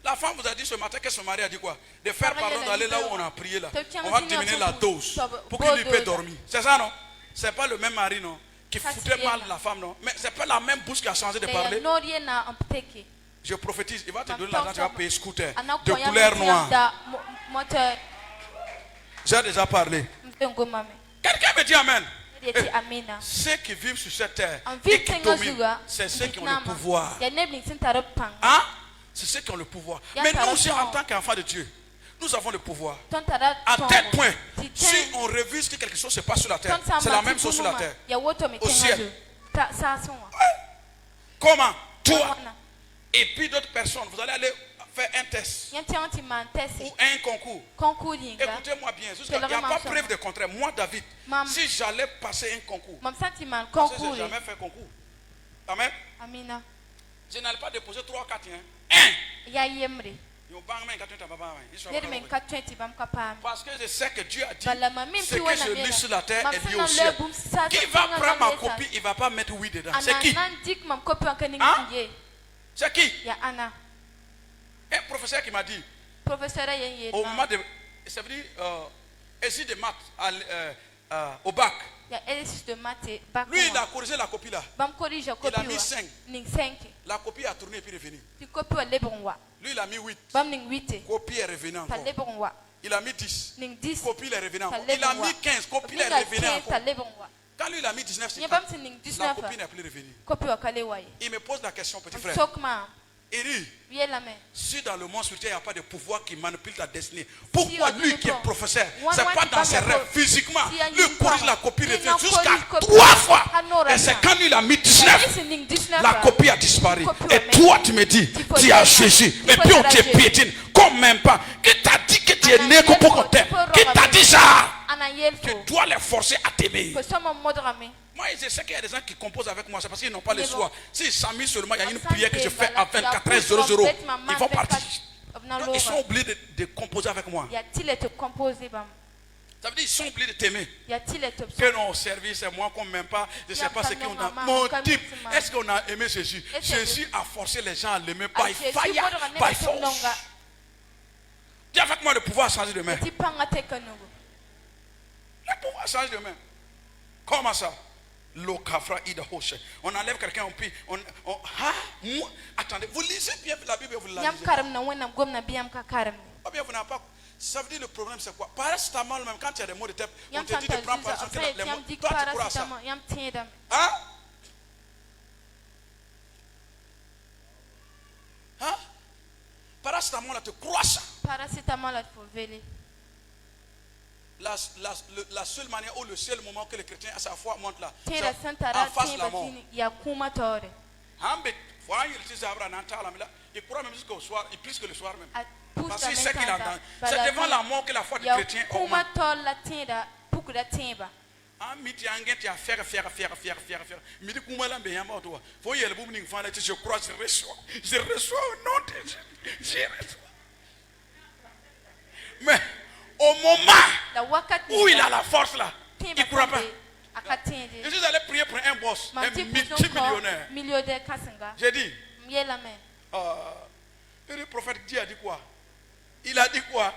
La femme vous a dit ce matin que son mari a dit quoi? De faire pardon, d'aller là où on a prié là. On va diminuer la dose pour qu'il lui puisse dormir. C'est ça, non? C'est pas le même mari, non? Qui foutait mal la femme, non? Mais c'est pas la même bouche qui a changé de parler. Je prophétise, il va te donner l'argent, tu vas payer scooter de couleur noire. J'ai déjà parlé. Quelqu'un me dit amen. Ceux qui vivent sur cette terre et qui dominent, c'est ceux qui ont le pouvoir. Hein? C'est ceux qui ont le pouvoir. Mais nous aussi, en tant qu'enfants de Dieu, nous avons le pouvoir. À tel point, si on revise que quelque chose se passe sur la terre, c'est la même chose sur la terre. Au ciel. Comment? Toi et puis d'autres personnes, vous allez aller faire un test ou un concours. Écoutez-moi bien, il n'y a pas preuve de contraire. Moi, David, si j'allais passer un concours, parce que je n'ai jamais fait concours. Amen. Je n'allais pas déposer 3 ou 4. Parce que je sais que Dieu a dit ce que je lis sur la terre est dit au ciel. Qui va prendre ma copie, il ne va pas mettre oui dedans. C'est qui? Hein? C'est qui? Un professeur qui m'a dit au moment de, ça veut dire essai de maths au bac. Lui il a corrigé la copie là. Il a mis 5. La copie a tourné et puis est revenue. Lui il a mis 8. Copie est revenue encore. Il a mis 10. Copie est revenue encore. Il a mis 15. Copie est revenue encore. Quand lui il a mis 19, la copie n'est plus revenue. Il me pose la question, petit frère. Il dit, si dans le monde spirituel il n'y a pas de pouvoir qui manipule ta destinée, pourquoi lui qui est professeur, c'est pas dans ses rêves physiquement, lui corrige la copie revient jusqu'à 3 fois. Et c'est quand lui il a mis 19, la copie a disparu. Et toi tu me dis, tu as Jésus, mais puis on te piétine, comme même pas. Qui t'a dit que tu es né pour qu'on t'aime? Qui t'a dit ça? Tu dois les forcer à t'aimer. Moi, je sais qu'il y a des gens qui composent avec moi, c'est parce qu'ils n'ont pas le choix. Si 100 000 seulement, il y a une prière que je fais à 24,00 ils vont partir. Donc, ils sont obligés de composer avec moi. Ça veut dire qu'ils sont obligés de t'aimer. Que nos services, moi, qu'on ne m'aime pas, je ne sais pas ce qu'on a. Mon type, est-ce qu'on a aimé Jésus? Jésus a forcé les gens à l'aimer by fire, by force. Dis avec moi, le pouvoir change de main. Le pouvoir change de main. Comment ça? On enlève quelqu'un, on prie. Attendez, vous lisez bien la Bible, vous la lisez. Bien, vous n'avez pas. Ça veut dire le problème c'est quoi? Paracétamol, même quand il y a des maux de tête, on te dit de prendre paracétamol. Toi, tu crois ça? Hein? Hein? Paracétamol, là, tu crois ça? La seule manière ou le seul moment que le chrétien à sa foi monte là, c'est en face de la mort. Il croit même jusqu'au soir, et plus que le soir même. Parce qu'il sait qu'il entend. C'est devant la mort que la foi du chrétien augmente. Je crois, je reçois au nom de Jésus. Je reçois. Mais au moment où il a la force là, il ne croit pas. Je suis allé prier pour un boss, un multimillionnaire. J'ai dit, le prophète Dieu a dit quoi? Il a dit quoi?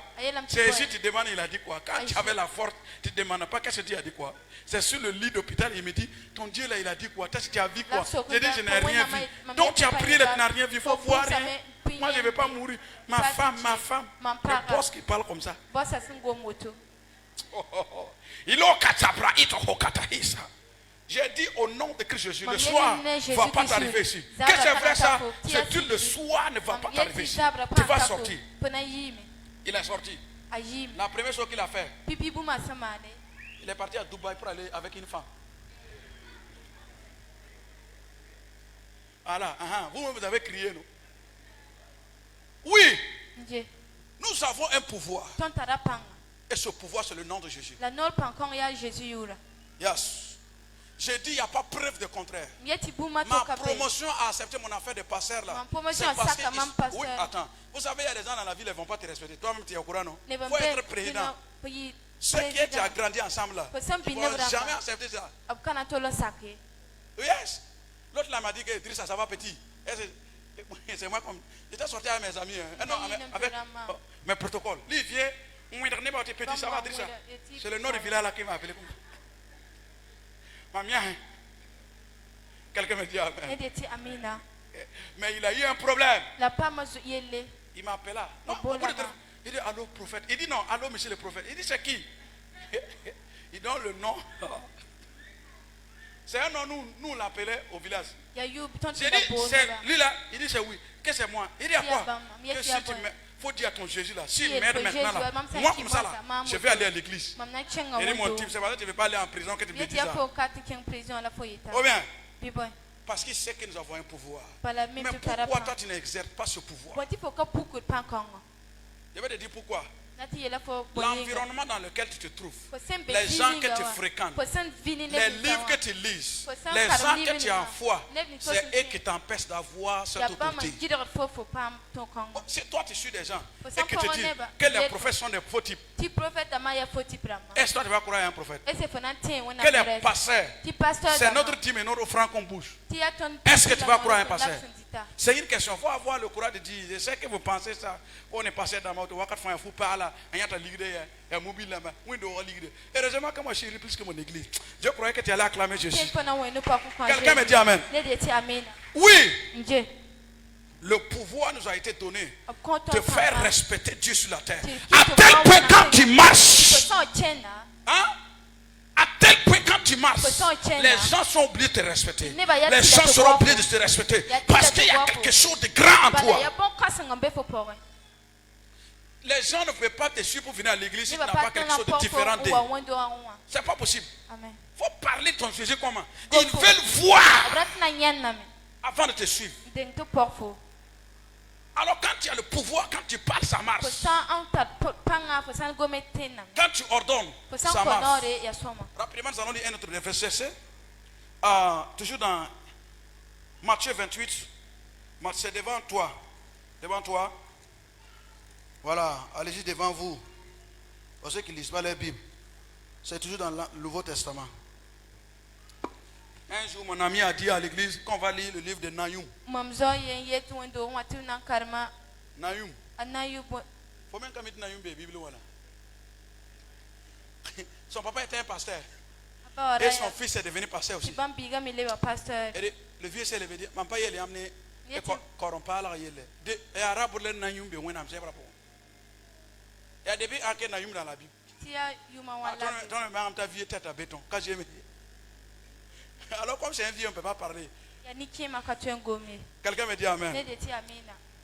C'est ici tu demandes, il a dit quoi? Quand tu avais la force, tu ne demandes pas qu'est-ce que Dieu a dit quoi? C'est sur le lit d'hôpital, il me dit, ton Dieu là, il a dit quoi? Tu as vu quoi? J'ai dit, je n'ai rien vu. Donc tu as prié, tu n'as rien vu, il faut voir rien. Moi je ne vais pas mourir. Ma femme, le boss qui parle comme ça. Il j'ai dit au nom de Christ Jésus, le soir ne va pas t'arriver ici. Que c'est vrai ça? C'est que le soir ne va pas t'arriver ici. Tu vas sortir. Il est sorti. La première chose qu'il a fait, il est parti à Dubaï pour aller avec une femme. Voilà, vous avez crié, non? Oui, nous avons un pouvoir. Et ce pouvoir, c'est le nom de Jésus. Yes. J'ai dit, il n'y a pas preuve de contraire. Ma promotion a accepté mon affaire de pasteur là. C'est parce que oui, attends. Vous savez, il y a des gens dans la ville, ils ne vont pas te respecter. Toi-même, tu es au courant, non? Il faut être président. Ceux qui ont grandi ensemble là, ils ne vont jamais accepter ça. Yes. L'autre là m'a dit que Idrissa, ça va petit. C'est moi comme. J'étais sorti avec mes amis. Non, avec mes protocoles. Lui, il vient. Petit, ça va, Idrissa. C'est le nom du village là qui m'a appelé. Mamia, quelqu'un me dit amen. Mais il a eu un problème. Il m'appelle là. Il dit allô prophète. Il dit non, allô monsieur le prophète. Il dit c'est qui? Il donne le nom. C'est un nom, nous on l'appelait au village. J'ai dit c'est lui là. Il dit c'est oui. Que c'est moi? Il dit à quoi? Que si tu me faut dire à ton Jésus là, s'il meurt maintenant là, moi comme ça là, je vais aller à l'église. Il dit mon type, c'est parce que tu ne veux pas aller en prison que tu me dis ça. Oh bien, parce qu'il sait que nous avons un pouvoir. Mais pourquoi toi tu n'exerces pas ce pouvoir? Je vais te dire pourquoi. L'environnement dans lequel tu te trouves, les gens que tu fréquentes, les livres que tu lises, les gens que tu envoies, c'est eux qui t'empêchent d'avoir cette autorité. Si toi tu suis des gens et que tu dis que les prophètes sont des faux types, est-ce que toi tu vas croire à un prophète? Que les pasteurs, c'est notre team et notre franc qu'on bouge. Est-ce que tu vas croire à un pasteur? C'est une question. Il faut avoir le courage de dire, je sais que vous pensez ça. On est passé dans ma auto, on va fou par là, on y a ta ligue, il y a mobile là-bas, on doit ligue. Heureusement que moi je suis plus que mon église. Je croyais que tu allais acclamer Jésus. Quelqu'un me dit amen. Oui. Le pouvoir nous a été donné de faire respecter Dieu sur la terre. À tel point quand tu marches, à tel point quand tu marches, les gens sont obligés de te respecter. Les gens seront obligés de te respecter. Parce qu'il y a quelque chose de grand en toi. Les gens ne peuvent pas te suivre pour venir à l'église si tu n'as pas quelque chose de différent d'eux. Ce n'est pas possible. Il faut parler de ton Jésus comment? Ils veulent voir avant de te suivre. Alors quand tu as le pouvoir, quand tu parles, ça marche. Quand tu ordonnes, ça marche. Rapidement, nous allons lire un autre verset. Toujours dans Matthieu 28. C'est devant toi. Devant toi. Voilà, allez-y devant vous. Pour ceux qui ne lisent pas les Bibles. C'est toujours dans le Nouveau Testament. Un jour, mon ami a dit à l'église qu'on va lire le livre de Nahum. Nahum. Faut même qu'on mette Nahum dans la Bible. Son papa était un pasteur. Et son fils est devenu pasteur aussi. Et le vieux s'est levé et dit, maman, il est amené. Et corrompala il est. Et arabe le nayum be wena mse brabo. Et début anke nayum dans la Bible. Ton même ta vie tête à béton. Quand j'ai alors comme c'est un vieux on peut pas parler. Quelqu'un me dit amen.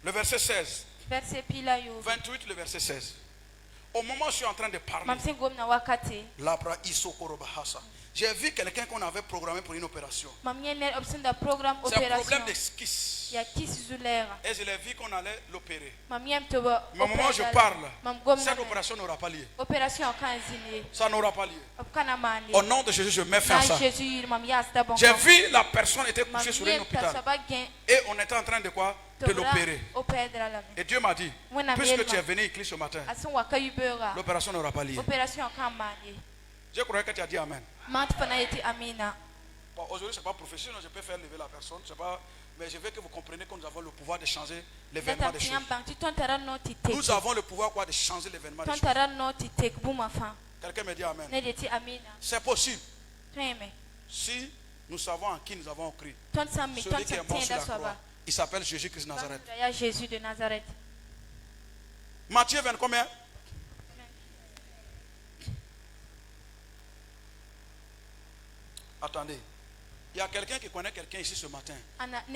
Le verset 16. 28 le verset 16. Au moment où je suis en train de parler, j'ai vu quelqu'un qu'on avait programmé pour une opération. C'est un problème d'esquisse. Et je l'ai vu qu'on allait l'opérer. Mais au moment où je parle, cette opération n'aura pas lieu. Ça n'aura pas lieu. Au nom de Jésus, je mets fin à ça. J'ai vu la personne était couchée sur un hôpital. Et on était en train de quoi? De l'opérer. Et Dieu m'a dit, puisque tu es venu écrire ce matin, l'opération n'aura pas lieu. Je croyais que tu as dit amen. Bon, aujourd'hui, ce n'est pas professionnel, je peux faire lever la personne, pas, mais je veux que vous compreniez que nous avons le pouvoir de changer l'événement des choses. Nous avons le pouvoir quoi, de changer l'événement des choses. Quelqu'un me dit amen. C'est possible. Si nous savons en qui nous avons cru. Celui qui est mort sur la croix, il s'appelle Jésus-Christ de Nazareth. Matthieu 20 combien? Attendez, il y a quelqu'un qui connaît quelqu'un ici ce matin.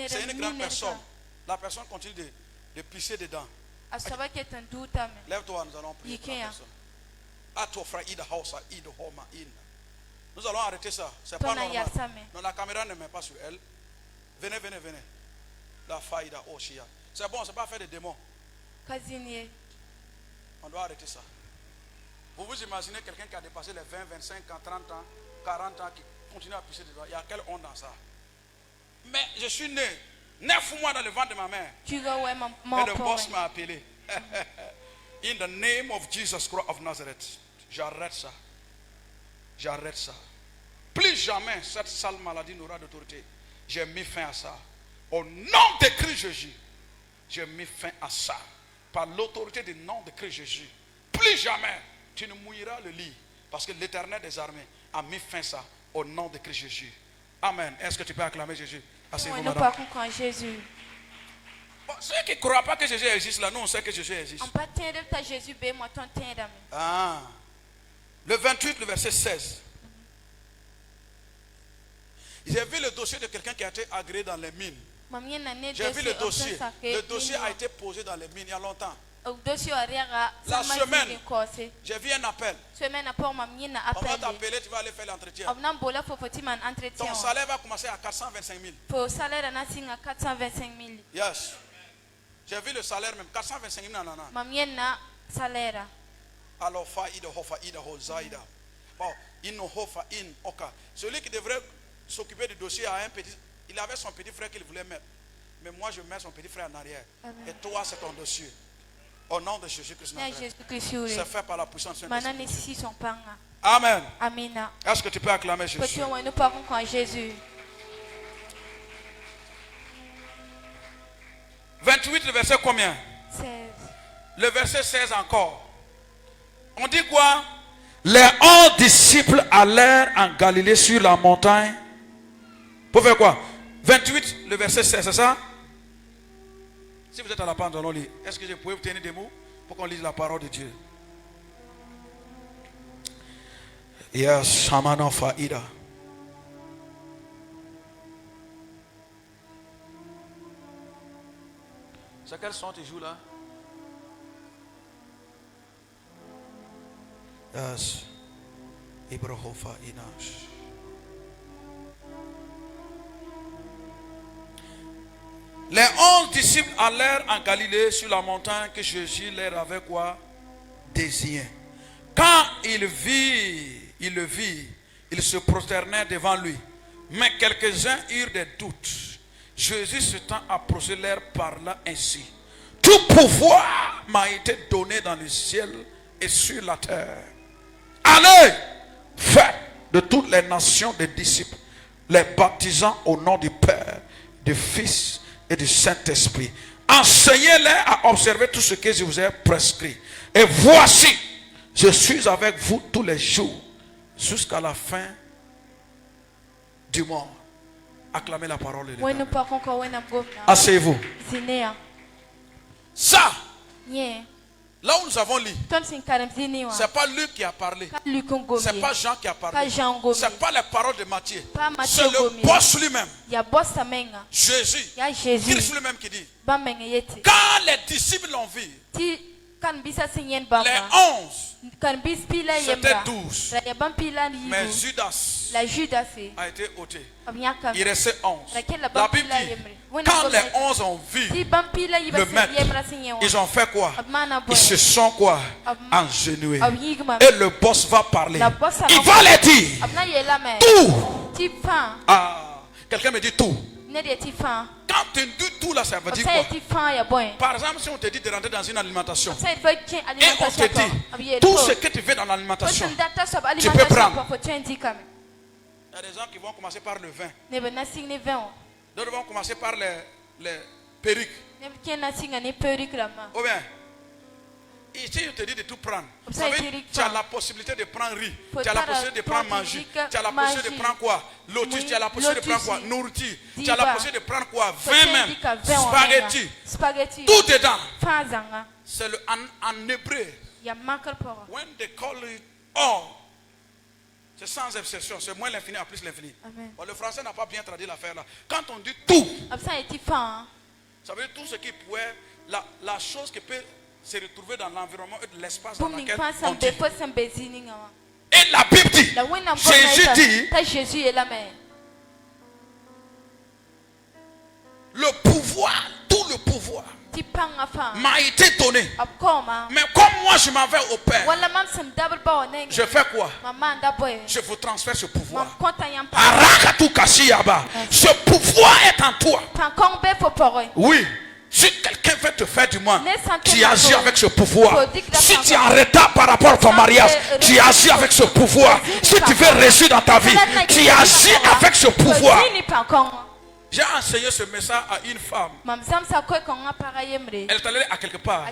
C'est une grande personne. La personne continue de pisser dedans. Lève-toi, nous allons prier pour la personne. Nous allons arrêter ça. C'est pas normal. Non, la caméra ne met pas sur elle. Venez. La faïda Oshia. C'est bon, c'est pas faire des démons. On doit arrêter ça. Vous vous imaginez quelqu'un qui a dépassé les 20, 25 ans, 30 ans, 40 ans, qui continue à pisser dedans. Il y a quelle honte dans ça? Mais je suis né 9 mois dans le ventre de ma mère. Et le boss m'a appelé. In the name of Jesus Christ of Nazareth. J'arrête ça. Plus jamais cette sale maladie n'aura d'autorité. J'ai mis fin à ça. Au nom de Christ Jésus, j'ai mis fin à ça. Par l'autorité du nom de Christ Jésus. Plus jamais tu ne mouilleras le lit. Parce que l'Éternel des armées a mis fin à ça. Au nom de Christ Jésus. Amen. Est-ce que tu peux acclamer Jésus? Asseyez-vous, madame. Bon, ceux qui ne croient pas que Jésus existe là, nous on sait que Jésus existe. Ah. Le 28, le verset 16. J'ai vu le dossier de quelqu'un qui a été agréé dans les mines. J'ai vu le dossier. Le dossier a été posé dans les mines il y a longtemps. La semaine, j'ai vu un appel. On va t'appeler, tu vas aller faire l'entretien. Ton salaire va commencer à 425 000. Yes. J'ai vu le salaire même, 425 000 nanana. Alors, celui qui devrait s'occuper du dossier a un petit, il avait son petit frère qu'il voulait mettre. Mais moi, je mets son petit frère en arrière. Amen. Et toi, c'est ton dossier. Au nom de Jésus-Christ. C'est fait par la puissance de Saint-Esprit. Amen. Est-ce que tu peux acclamer Jésus? 28, le verset combien? 16. Le verset 16 encore. On dit quoi? Les 11 disciples allèrent en Galilée sur la montagne. Pour faire quoi? 28, le verset 16, c'est ça? Si vous êtes à la pente, allons lire. Est-ce que je peux vous tenir des mots pour qu'on lise la parole de Dieu? Yes, Shamano Faida. C'est quel son tu joues là? Yes. Ibrahofa Inash. Les 11 disciples allèrent en Galilée sur la montagne que Jésus leur avait quoi? Désigné. Quand il le vit, ils se prosternèrent devant lui. Mais quelques-uns eurent des doutes. Jésus s'étant approché leur parla ainsi. Tout pouvoir m'a été donné dans le ciel et sur la terre. Allez, faites de toutes les nations des disciples, les baptisant au nom du Père, du Fils et du Saint-Esprit. Enseignez-les à observer tout ce que je vous ai prescrit. Et voici, je suis avec vous tous les jours jusqu'à la fin du monde. Acclamez la parole de l'Éternel. Asseyez-vous. Ça, là où nous avons lu, c'est pas Luc qui a parlé, c'est pas Jean qui a parlé, c'est pas les paroles de Matthieu, c'est le boss lui-même, Jésus, Christ lui-même qui dit, quand les disciples l'ont vu, les 11, c'était 12, mais Judas a été ôté, il restait 11. La Bible dit, quand les 11 ont vu le maître, ils ont fait quoi? Ils se sont quoi? Engenoués. Et le boss va parler. Il va les dire tout. Ah, quelqu'un me dit tout. Quand tu dis tout là, ça veut dire quoi? Par exemple, si on te dit de rentrer dans une alimentation et on te dit tout ce que tu veux dans l'alimentation, tu peux prendre. Il y a des gens qui vont commencer par le vin. D'autres vont commencer par les perruques. Ou bien, ici, je te dis de tout prendre. Vous savez, tu as la possibilité de prendre riz, tu as la possibilité de prendre manger, tu as la possibilité de prendre quoi? Lotus, tu as la possibilité de prendre quoi? Nourriture, tu as la possibilité de prendre quoi? Vin même, spaghetti, tout dedans. C'est en hébreu. When they call it all, c'est sans exception, c'est moins l'infini à plus l'infini. Bon, le français n'a pas bien traduit l'affaire là. Quand on dit tout, ça veut dire tout ce qui pourrait, la chose qui peut se retrouver dans l'environnement et de l'espace dans lequel on dit. Et la Bible dit, Jésus dit, le pouvoir, tout le pouvoir m'a été donné. Mais comme moi je m'en vais au Père, je fais quoi? Je vous transfère ce pouvoir. Ce pouvoir est en toi. Oui. Si quelqu'un veut te faire du mal, tu agis avec ce pouvoir. Si tu es en retard par rapport à ton mariage, tu agis avec ce pouvoir. Si tu veux réussir dans ta vie, tu agis avec ce pouvoir. J'ai enseigné ce message à une femme. Elle est allée à quelque part.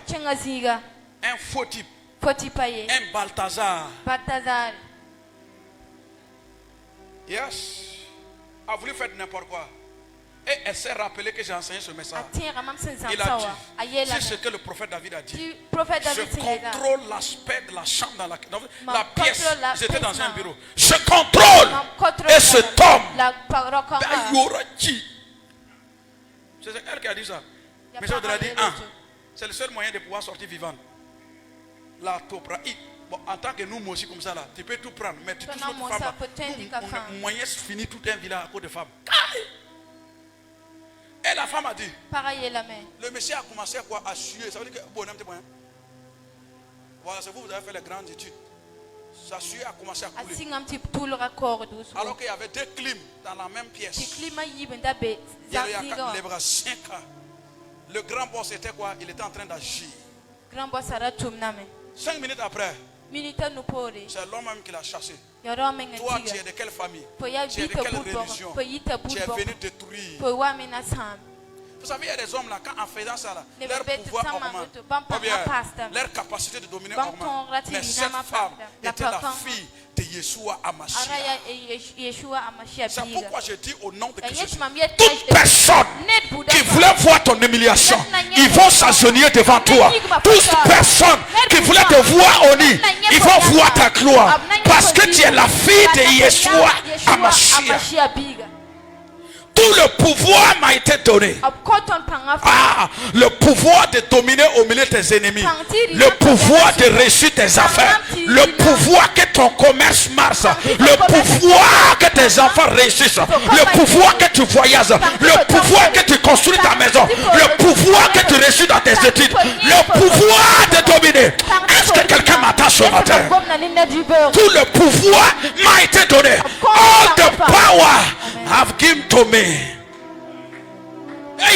Un faux type. Un Balthazar. Yes. A voulu faire n'importe quoi. Et elle s'est rappelée que j'ai enseigné ce message. Il a dit, c'est ce que le prophète David a dit. Je contrôle l'aspect de la chambre dans la pièce. J'étais dans un bureau. Je contrôle. Et cet homme, c'est elle qui a dit ça. Mais je voudrais dire, c'est le seul moyen de pouvoir sortir vivant. La topra. Bon, en tant que nous, moi aussi comme ça là, tu peux tout prendre. Mais tu touches notre femme là. Moyen finit tout un village à cause de femmes. Et la femme a dit, le monsieur a commencé à suer. Ça veut dire que bonhomme t'es moyen. Voilà, c'est vous avez fait les grandes études. Sa sueur a commencé à couler. Alors qu'il y avait deux clims dans la même pièce. Il y avait les bras 5 ans. Le grand boss était quoi? Il était en train d'agir. 5 minutes après, c'est l'homme même qui l'a chassé. Toi, tu es de quelle famille? Tu es de quelle religion? Tu es venu détruire. Vous savez, il y a des hommes là, quand en faisant ça, là, leur pouvoir augmente. Ou bien, leur capacité de dominer augmente. Mais cette femme était la fille de Yeshua Hamashiach. C'est pourquoi je dis au nom de Jésus, toute personne qui voulait voir ton humiliation, ils vont s'agenouiller devant toi. Toute personne qui voulait te voir au nid, ils vont voir ta gloire. Parce que tu es la fille de Yeshua Hamashiach. Tout le pouvoir m'a été donné. Le pouvoir de dominer au milieu de tes ennemis. Le pouvoir de réussir tes affaires. Le pouvoir que ton commerce marche. Le pouvoir que tes enfants réussissent. Le pouvoir que tu voyages. Le pouvoir que tu construis ta maison. Le pouvoir que tu réussis dans tes études. Le pouvoir de dominer. Est-ce que quelqu'un m'attend ce matin? Tout le pouvoir m'a été donné. All the power have given to me. Et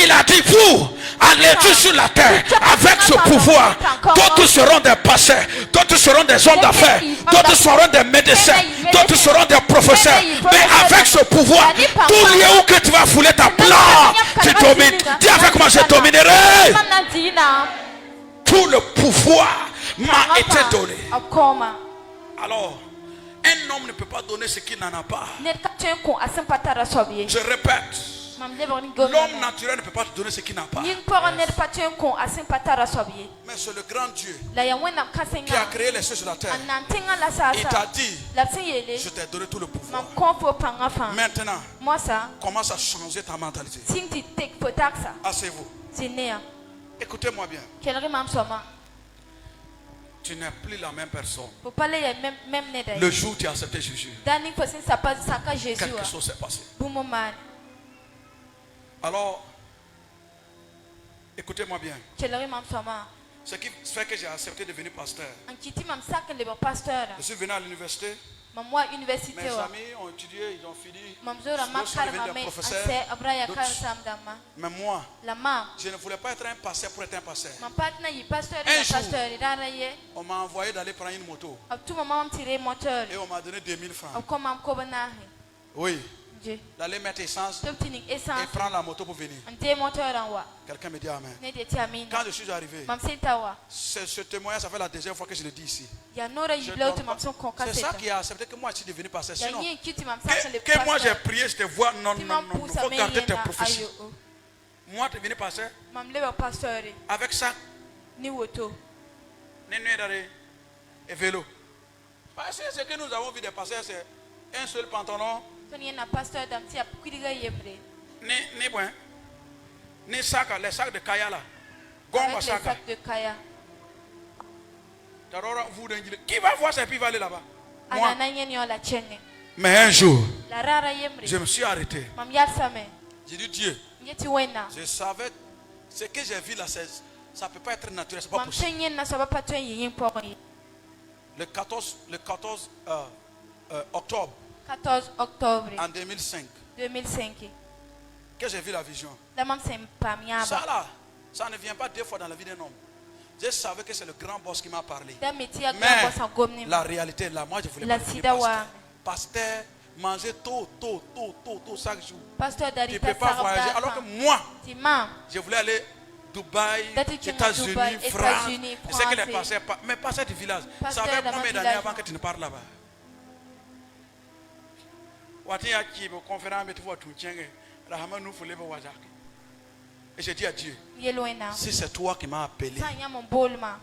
il a dit, vous allez sur la terre avec ce pouvoir. D'autres seront des pasteurs, d'autres seront des hommes d'affaires, d'autres seront des médecins, d'autres seront des professeurs. Mais avec ce pouvoir, tout lieu où que tu vas fouler ta plante, tu domines. Dis avec moi, je dominerai. Tout le pouvoir m'a été donné. Alors, un Un homme ne peut pas donner ce qu'il n'en a pas. Je répète. L'homme naturel ne peut pas te donner ce qu'il n'a pas. Mais c'est le grand Dieu qui a créé les cieux sur la terre. Il t'a dit, je t'ai donné tout le pouvoir. Maintenant, commence à changer ta mentalité. Asseyez-vous. Écoutez-moi bien. Tu n'es plus la même personne. Le jour où tu as accepté Jésus, quelque chose s'est passé. Alors, écoutez-moi bien. Ce qui fait que j'ai accepté de devenir pasteur. Je suis venu à l'université. Mes amis ont étudié, ils ont fini. D'autres sont devenus des professeurs. Mais moi, je ne voulais pas être un pasteur pour être un pasteur. Un jour, on m'a envoyé d'aller prendre une moto. Et on m'a donné 2000 francs. Oui. D'aller mettre essence et prendre la moto pour venir. Quelqu'un me dit amen. Quand je suis arrivé, ce témoignage, ça fait la deuxième fois que je le dis ici. C'est ça qui a accepté que moi je suis devenu pasteur. Sinon, que moi j'ai prié, je te vois, non, il faut garder tes prophéties. Moi, tu es devenu pasteur avec ça, et vélo. Parce que ce que nous avons vu des pasteurs, c'est un seul pantalon. Ni sac, les sacs de Kaya là. Gomba sac. Qui va voir ça et puis va aller là-bas? Moi. Mais un jour, je me suis arrêté. J'ai dit Dieu, je savais ce que j'ai vu là, ça ne peut pas être naturel, c'est pas possible. Le 14 octobre. 14 octobre en 2005. Que j'ai vu la vision. Ça là, ça ne vient pas deux fois dans la vie d'un homme. Je savais que c'est le grand boss qui m'a parlé. Mais la réalité est là. Moi je voulais pas devenir pasteur. Pasteur, manger tôt chaque jour. Tu ne peux pas voyager. Alors que moi, je voulais aller Dubaï, États-Unis, France. Je sais que les pasteurs, mais pasteurs du village, ça fait combien d'années avant que tu ne parles là-bas? Et j'ai dit à Dieu, si c'est toi qui m'as appelé,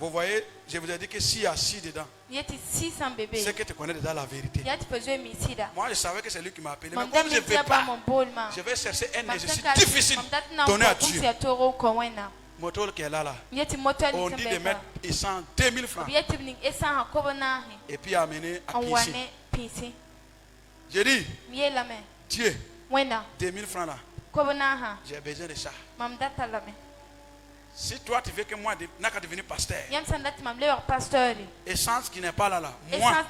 vous voyez, je vous ai dit que s'il y a 6 dedans, c'est que tu connais déjà la vérité. Moi je savais que c'est lui qui m'a appelé, mais comme je ne vais pas, je vais chercher un exercice difficile donné à Dieu. Moteur qui est là, on dit de mettre 2000 francs et puis amener à ici. J'ai dit, Dieu, 2000 francs là, j'ai besoin de ça. Si toi tu veux que moi n'a qu'à devenir pasteur, essence qui n'est pas là, moi,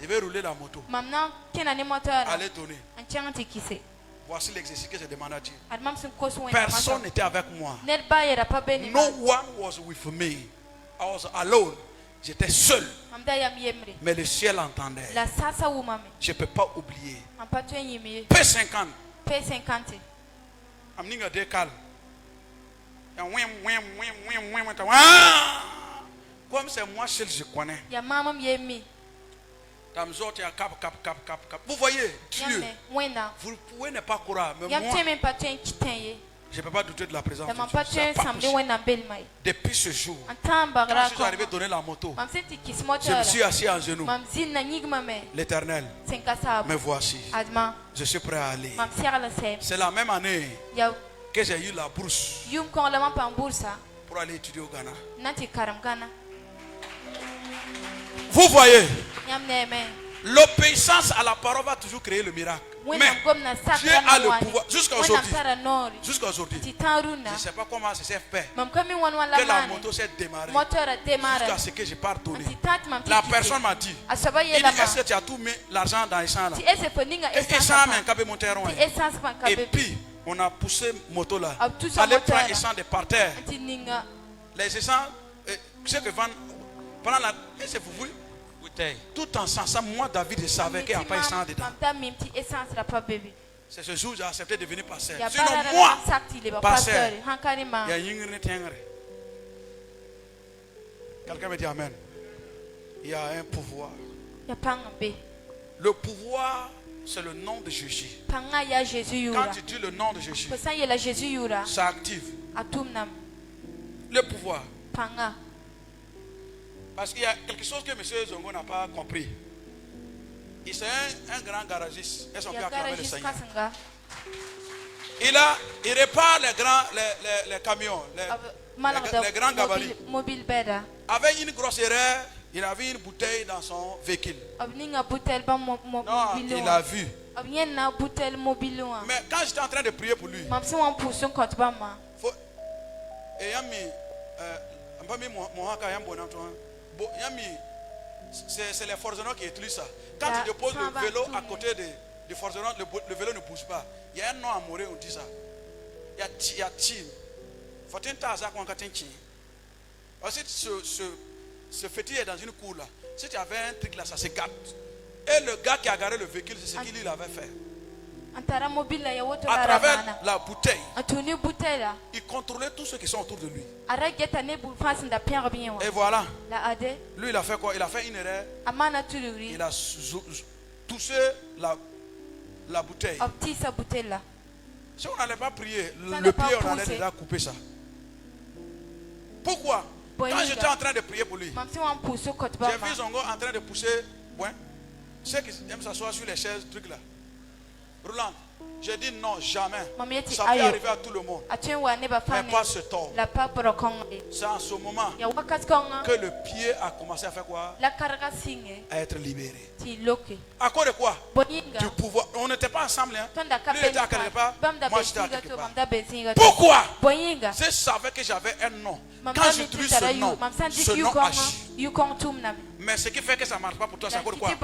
je vais rouler la moto, aller tourner. Voici l'exercice que j'ai demandé à Dieu. Personne n'était avec moi. No one was with me. I was alone. J'étais seul. Mais le ciel entendait. Je ne peux pas oublier. P50. Amninga décale. Comme c'est moi seul, je connais. Vous voyez, Dieu, vous pouvez ne pas croire, mais moi, je ne peux pas douter de la présence de Dieu. Depuis ce jour, quand je suis arrivé à donner la moto, je me suis assis en genoux. L'Éternel, me voici. Je suis prêt à aller. C'est la même année que j'ai eu la bourse pour aller étudier au Ghana. Vous voyez, l'obéissance à la parole va toujours créer le miracle. Mais Dieu a le pouvoir. Jusqu'à aujourd'hui, je ne sais pas comment ça s'est fait que la moto s'est démarrée jusqu'à ce que je parte tourner. La personne m'a dit, est-ce que tu as tout mis l'argent dans l'essence là? Et puis on a poussé moto là, aller prendre l'essence de par terre. Les essences, ceux qui vendent pendant la, c'est vous tout en sensant, moi David, je savais qu'il n'y a pas essence dedans. C'est ce jour que j'ai accepté de devenir pasteur. Sinon moi, pasteur, il y a une quelqu'un me dit amen. Il y a un pouvoir Le pouvoir, c'est le nom de Jésus. Quand tu dis le nom de Jésus, ça active le pouvoir. Parce qu'il y a quelque chose que M. Zongo n'a pas compris. Il est un grand garagiste. Et son père acclamait le Seigneur. Il répare les camions, les grands gabarits. Avec une grosse erreur, il avait une bouteille dans son véhicule. Non, il a vu. Mais quand j'étais en train de prier pour lui, c'est les forgerons qui utilisent ça. Quand tu déposes le vélo à côté du forgeron, le vélo ne bouge pas. Il y a un nom à mourir, on dit ça. Il y a Tim. Faut un tas à quoi ensuite, ce fétiche est dans une cour là. Si tu avais un truc là, ça se gâte. Et le gars qui a garé le véhicule, c'est ce qu'il avait fait. À travers la bouteille, il contrôlait tous ceux qui sont autour de lui. Et voilà. Lui, il a fait quoi? Il a fait une erreur. Il a touché la bouteille. Si on n'allait pas prier, le pied, on allait déjà couper ça. Pourquoi? Quand j'étais en train de prier pour lui, j'ai vu Zongo en train de pousser. Ceux qui aiment s'asseoir sur les chaises, trucs là. Roland, j'ai dit non, jamais. Ça peut arriver à tout le monde. Mais pas ce tort. C'est en ce moment que le pied a commencé à faire quoi? À être libéré. À cause de quoi? Du pouvoir. On n'était pas ensemble. Hein? Lui était à quelque part, moi j'étais à quelque part. Pourquoi? Je savais que j'avais un nom. Quand j'utilise ce nom agit. Mais ce qui fait que ça ne marche pas pour toi, c'est à cause de quoi?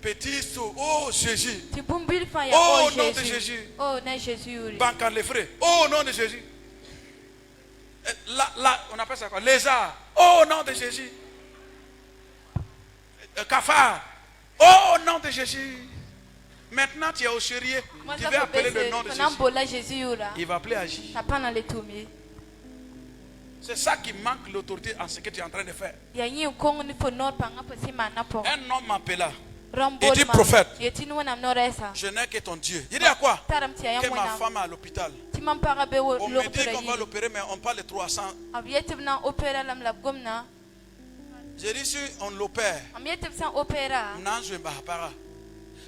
Petit saut, oh Jésus. Oh nom de Jésus. Banque les frais. Oh nom de Jésus. Là, on appelle ça quoi? Lézard. Oh nom de Jésus. Cafard. Oh nom de Jésus. Maintenant tu es au chéri. Tu vas appeler le nom de Jésus. Il va appeler Agi. C'est ça qui manque l'autorité en ce que tu es en train de faire. Un homme m'appela. Il dit prophète, je n'ai que ton Dieu. Il dit à quoi? Que ma femme est à l'hôpital. On me dit qu'on va l'opérer, mais on parle de 300. J'ai dit si on l'opère,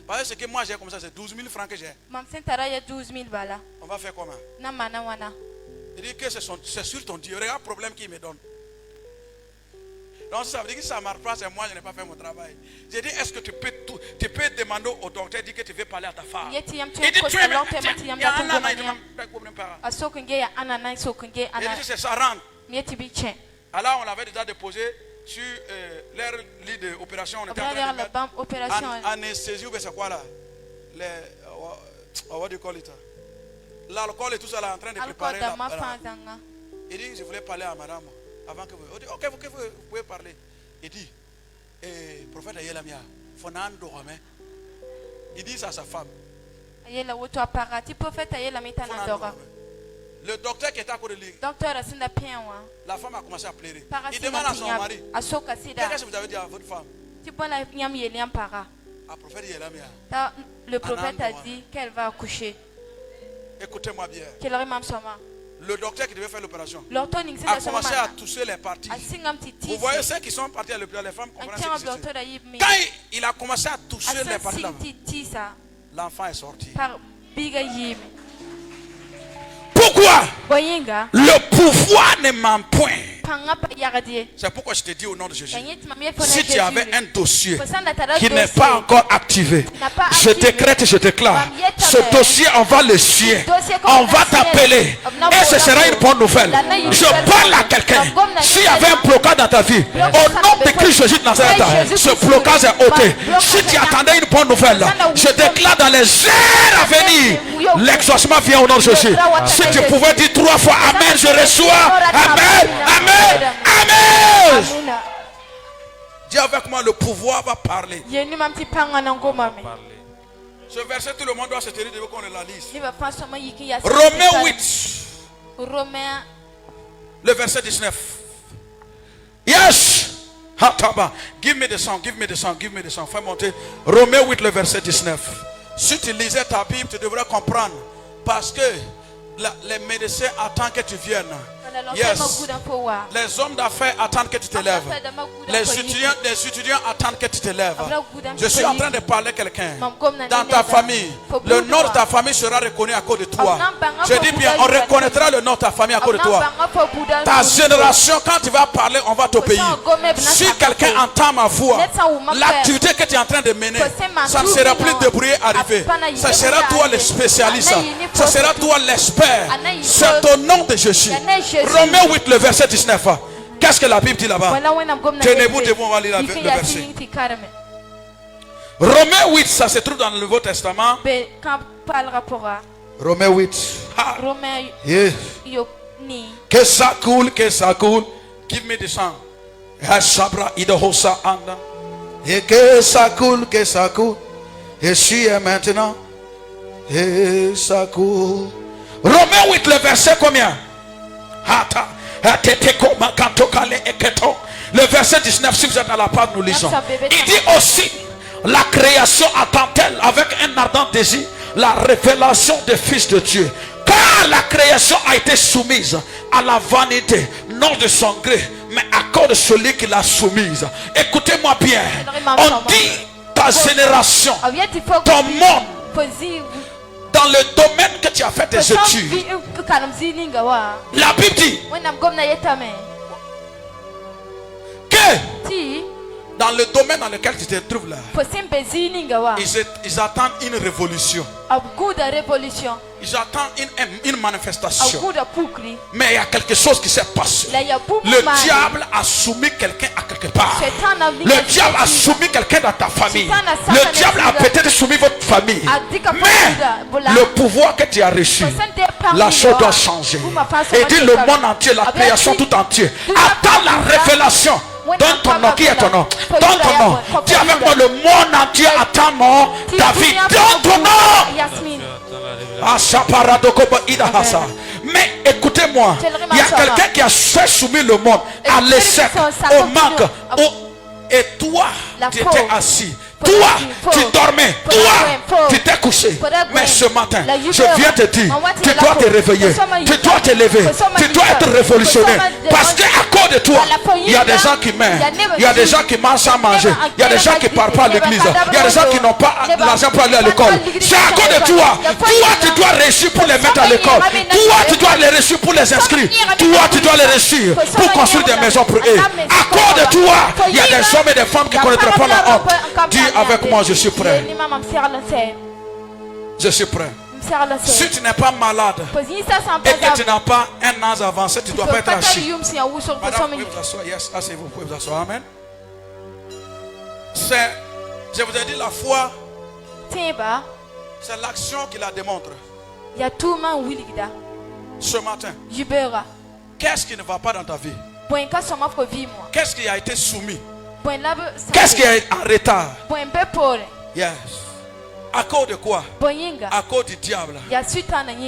parce que ce que moi j'ai comme ça, c'est 12 000 francs que j'ai. On va faire comment? Il dit que c'est sur ton Dieu. Regarde le problème qu'il me donne. Donc ça veut dire que ça ne marche pas, c'est moi, je n'ai pas fait mon travail. J'ai dit, est-ce que tu peux demander au docteur, dire que tu veux parler à ta femme? Il dit, tu es c'est ça, rentre. Alors on l'avait déjà déposé sur leur lit d'opération. On était en train de mettre anesthésie, c'est quoi là? What do you call it? L'alcool et tout ça là, en train de préparer. Il dit, je voulais parler à madame. Avant que vous... Ok, vous pouvez parler. Il dit, prophète Ayelamia, il dit ça à sa femme. Le docteur qui était à côté de lui, la femme a commencé à pleurer. Il demande à son mari, qu'est-ce que vous avez dit à votre femme? À prophète Ayelamia. Le prophète a dit qu'elle va accoucher. Écoutez-moi bien. Le docteur qui devait faire l'opération a commencé à toucher les parties. Vous voyez ceux qui sont partis à l'hôpital, les femmes comprennent ce qui se passe. Quand il a commencé à toucher les parties, l'enfant est sorti. Pourquoi? Le pouvoir ne ment point. C'est pourquoi je te dis au nom de Jésus, si tu avais un dossier qui n'est pas encore activé, je décrète, je déclare, ce dossier on va le suivre, on va t'appeler et ce sera une bonne nouvelle. Je parle à quelqu'un, s'il y avait un blocage dans ta vie, au nom de Christ Jésus de Nazareth, ce blocage est ôté. Si tu attendais une bonne nouvelle, je déclare dans les heures à venir, l'exaucement vient au nom de Jésus. Si tu pouvais dire 3 fois Amen, je reçois. Amen, Amen. Amen. Dis avec moi, le pouvoir va parler. Ce verset, tout le monde doit se tenir devant qu'on la lise. Romains 8. Le verset 19. Yes. Hataba. Give me the song, give me the song, give me the song. Fais monter. Romains 8, le verset 19. Si tu lisais ta Bible, tu devrais comprendre. Parce que les médecins attendent que tu viennes. Yes. Les hommes d'affaires attendent que tu te lèves. Les étudiants attendent que tu te lèves. Je suis en train de parler à quelqu'un. Dans ta famille, le nom de ta famille sera reconnu à cause de toi. Je dis bien, on reconnaîtra le nom de ta famille à cause de toi. Ta génération, quand tu vas parler, on va t'obéir. Si quelqu'un entend ma voix, l'activité que tu es en train de mener, ça ne sera plus débrouillé arriver. Ça sera toi le spécialiste. Ça sera toi l'expert. C'est au nom de Jésus. Romains 8, le verset 19. Qu'est-ce que la Bible dit là-bas? Tenez-vous debout, on va lire le verset. Romains 8, ça se trouve dans le Nouveau Testament. Romains 8. Yeah. Que ça coule, que ça coule. Give me the song. Et que ça coule, que ça coule. Et si et maintenant. Et ça coule. Romains 8, le verset combien? Le verset 19, si vous êtes à la page, nous lisons. Il dit aussi, la création attend-elle avec un ardent désir la révélation des fils de Dieu. Car la création a été soumise à la vanité, non de son gré, mais à cause de celui qui l'a soumise. Écoutez-moi bien. On dit ta génération, ton monde, dans le domaine que tu as fait tes études. La Bible dit que dans le domaine dans lequel tu te trouves là, ils attendent une révolution. Ils attendent une manifestation. Mais il y a quelque chose qui s'est passé. Le diable a soumis quelqu'un à quelque part. Le diable a soumis quelqu'un dans ta famille. Le diable a peut-être soumis votre famille. Mais le pouvoir que tu as reçu, la chose doit changer. Et dit le monde entier, la création tout entière attend la révélation. Donne ton nom, qui est ton nom? Donne ton nom. Dis avec moi, le monde entier attend mon David. Donne ton nom. Mais écoutez-moi, il y a quelqu'un qui a fait soumettre le monde à l'échec, au manque. Et toi, tu étais assis. Toi, tu dormais. Toi, tu t'es couché. Mais ce matin, je viens te dire, tu dois te réveiller. Tu dois te lever. Tu dois être révolutionné. Parce qu'à cause de toi, il y a des gens qui meurent. Il y a des gens qui mangent sans manger. Il y a des gens qui ne partent pas à l'église. Il y a des gens qui n'ont pas l'argent pour aller à l'école. C'est à cause de toi. Toi, tu dois réussir pour les mettre à l'école. Toi, tu dois les réussir pour les inscrire. Toi, tu dois les réussir pour construire des maisons pour eux. À cause de toi, il y a des hommes et des femmes qui ne connaîtront pas la honte. Dis avec moi, je suis prêt. Je suis prêt. Si tu n'es pas malade et que tu n'as pas un âge avancé, tu ne dois pas être assis. Madame, vous pouvez vous asseoir. Yes, asseyez-vous, vous pouvez vous asseoir. Amen. Je vous ai dit, la foi, c'est l'action qui la démontre. Ce matin, qu'est-ce qui ne va pas dans ta vie? Qu'est-ce qui a été soumis? Qu'est-ce qui est en retard? Yes. À cause de quoi? À cause du diable.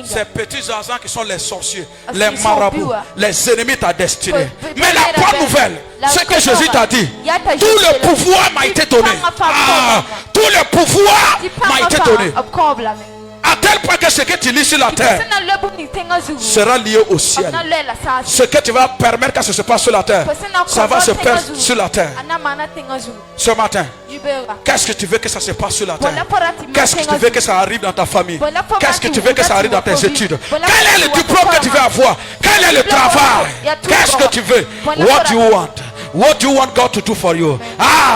Ces petits agents qui sont les sorciers, les marabouts, les ennemis de ta destinée. Mais la bonne nouvelle, c'est que Jésus t'a dit, tout le pouvoir m'a été donné. Tout le pouvoir m'a été donné. À tel point que ce que tu lis sur la terre sera lié au ciel. Ce que tu vas permettre que ça se passe sur la terre, ça va se faire sur la terre. Ce matin, qu'est-ce que tu veux que ça se passe sur la terre? Qu'est-ce que tu veux que ça arrive dans ta famille? Qu'est-ce que tu veux que ça arrive dans tes études? Quel est le diplôme que tu veux avoir? Quel est le travail? Qu'est-ce que tu veux? What do you want? What do you want God to do for you?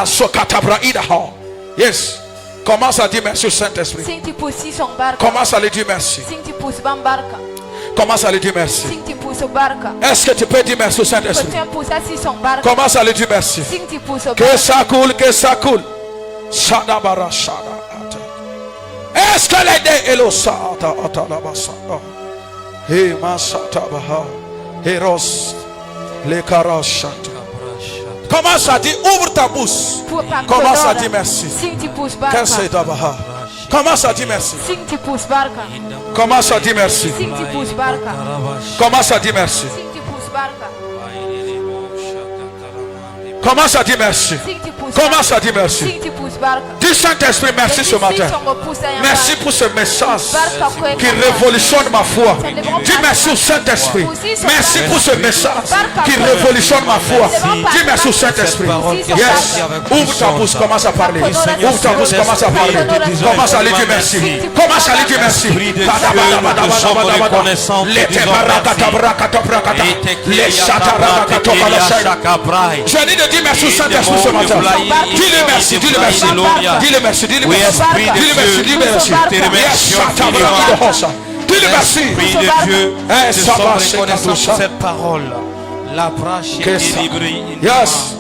So katabra idaho. Yes. Commence à dire merci au Saint-Esprit. Commence à lui dire merci. Commence à lui dire merci. Est-ce que tu peux dire merci au Saint-Esprit? Commence à lui dire merci. Que ça coule, que ça coule. Est-ce que l'aide est le sata atalabasada? He masata baha. Heros le karashata. Commence à dire, ouvre ta bouche. Commence à dire merci. Commence à dire merci. Commence à dire merci. Commence à dire merci. Commence à dire merci. Commence à dire merci. Dis Saint-Esprit, merci ce matin. Merci pour ce message qui révolutionne ma foi. Dis merci au Saint-Esprit. Merci pour ce message qui révolutionne ma foi. Dis merci au Saint-Esprit. Yes. Ouvre ta bouche, commence à parler. Ouvre ta bouche, commence à parler. Commence à lui dire merci. Commence à lui dire merci. Je dis de dire merci au Saint-Esprit ce matin. Dis-le merci, dis-le merci. Dis-le merci, dis-le merci. Dis-le merci, dis-le merci. Dis-le merci. Esprit de Dieu, nous sommes reconnaissants pour cette parole. La brache est libre. Yes.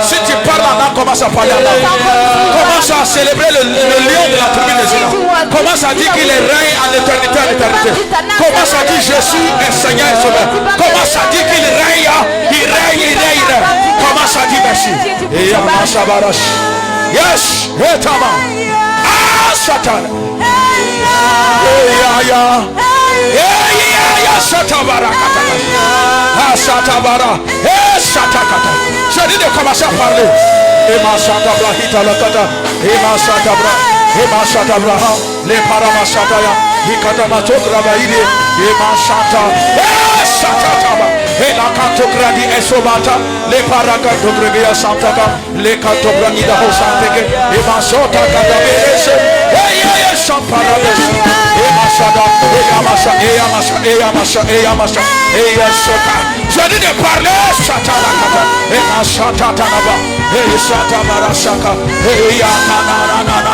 Si tu parles en commence à parler en commence à célébrer le lion de la tribu des Juda. Commence à dire qu'il est règne en éternité, en éternité. Commence à dire Jésus est Seigneur et Sauveur. Commence à dire qu'il règne, il règne, il règne. Commence à dire merci. Yes, ah, Satan. Je dis de commencer à parler. Les paramasataya, Hikatamachograbaide, Emashata, Sataba, Elakantokradi Esobata, les Parakatogrebia Santaka, les Cantobranida Hosanteke, Emasota Kadabes, Samparadis, Emasada, Eyamasa, Eyasota. Je dis de parler, Satanakata, Emasata Tanaba, Eyasatamarasaka, Eyamanana.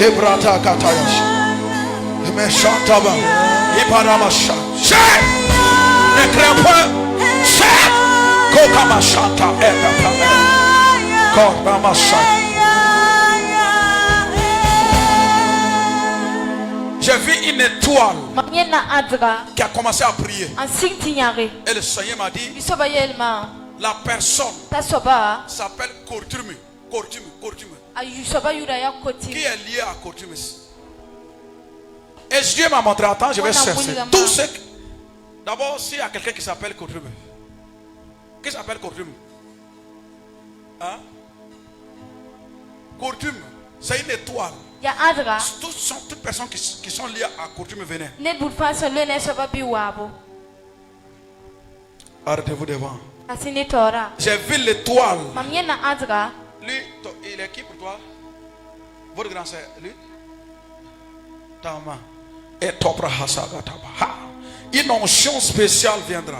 Hebrata Katayash. Meshantaba. Iparamasha. Chef! Ne crains point. Chef! Kokamashanta Ekapame. Kokamashanta. J'ai vu une étoile qui a commencé à prier. Et le Seigneur m'a dit, la personne s'appelle Kortumi. Qui est lié à Kortumis. Et Dieu m'a montré, attends, je vais chercher tout ce que... D'abord, s'il y a quelqu'un qui s'appelle Kortumi. Qui s'appelle Kortumi? Hein? Kortumi, c'est une étoile. Toutes personnes qui sont liées à Kortumi venaient. Arrêtez-vous devant. J'ai vu l'étoile. Lui, il est qui pour toi? Votre grand frère, lui? Tama. Et Topra Hasagataba. Une onction spéciale viendra.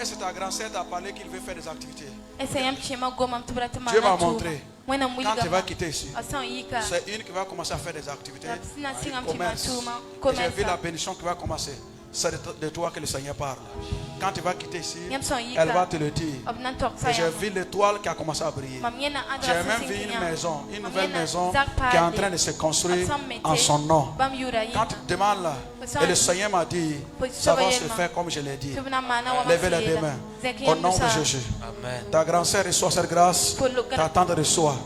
c'est ta grand-sœur t'a parlé qu'il veut faire des activités. Dieu Dieu m'a montré. Quand tu vas quitter ici, c'est une qui va commencer à faire des activités, un commerce. J'ai vu la bénédiction qui va commencer. C'est de toi que le Seigneur parle. Quand tu vas quitter ici, elle va te le dire. Et j'ai vu l'étoile qui a commencé à briller. J'ai même vu une maison, une nouvelle maison qui est en train de se construire en son nom. Quand tu te demandes là, et le Seigneur m'a dit, ça va se faire comme je l'ai dit. Levez les deux mains. Au nom de Jésus. Amen. Ta grand-sœur reçoit cette grâce. Ta tante reçoit.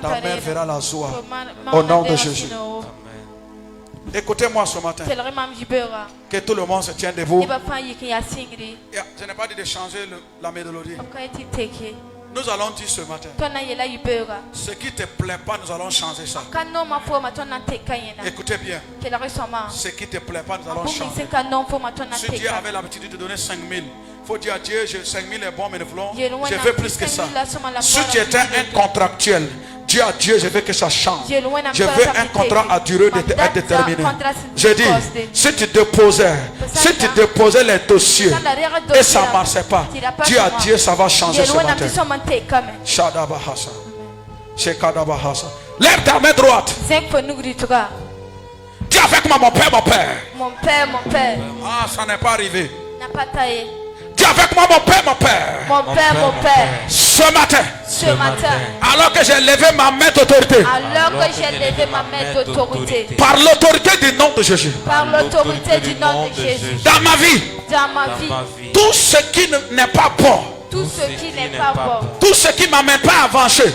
Ta mère verra la joie. Au nom de Jésus. Écoutez-moi ce matin. Que tout le monde se tienne debout. Je n'ai pas dit de changer la mélodie. Nous allons dire ce matin. Ce qui ne te plaît pas, nous allons changer ça. Écoutez bien. Ce qui ne te plaît pas, nous allons changer. Si Dieu avait l'habitude de donner 5 000, il faut dire à Dieu, 5 000 est bon, mais nous voulons, je veux plus que ça. Si tu étais un contractuel, dis à Dieu, je veux que ça change. Je veux un contrat à durée indéterminée. Je dis, si tu déposais les dossiers et ça ne marchait pas, dis à Dieu, ça va changer ce matin. Shadabahasa. Shekadabahasa. Lève ta main droite. Dis avec moi, mon père, mon père. Mon père, mon père. Ah, ça n'est pas arrivé. Dis avec moi, mon père, mon père. Mon père, mon père. Ce matin. Ce matin. Alors que j'ai levé ma main d'autorité. Alors que j'ai levé ma main d'autorité. Par l'autorité du nom de Jésus. Par l'autorité du nom de Jésus. Dans ma vie. Dans ma vie. Tout ce qui n'est pas bon. Tout ce qui n'est pas bon. Tout ce qui ne m'amène pas à avancer.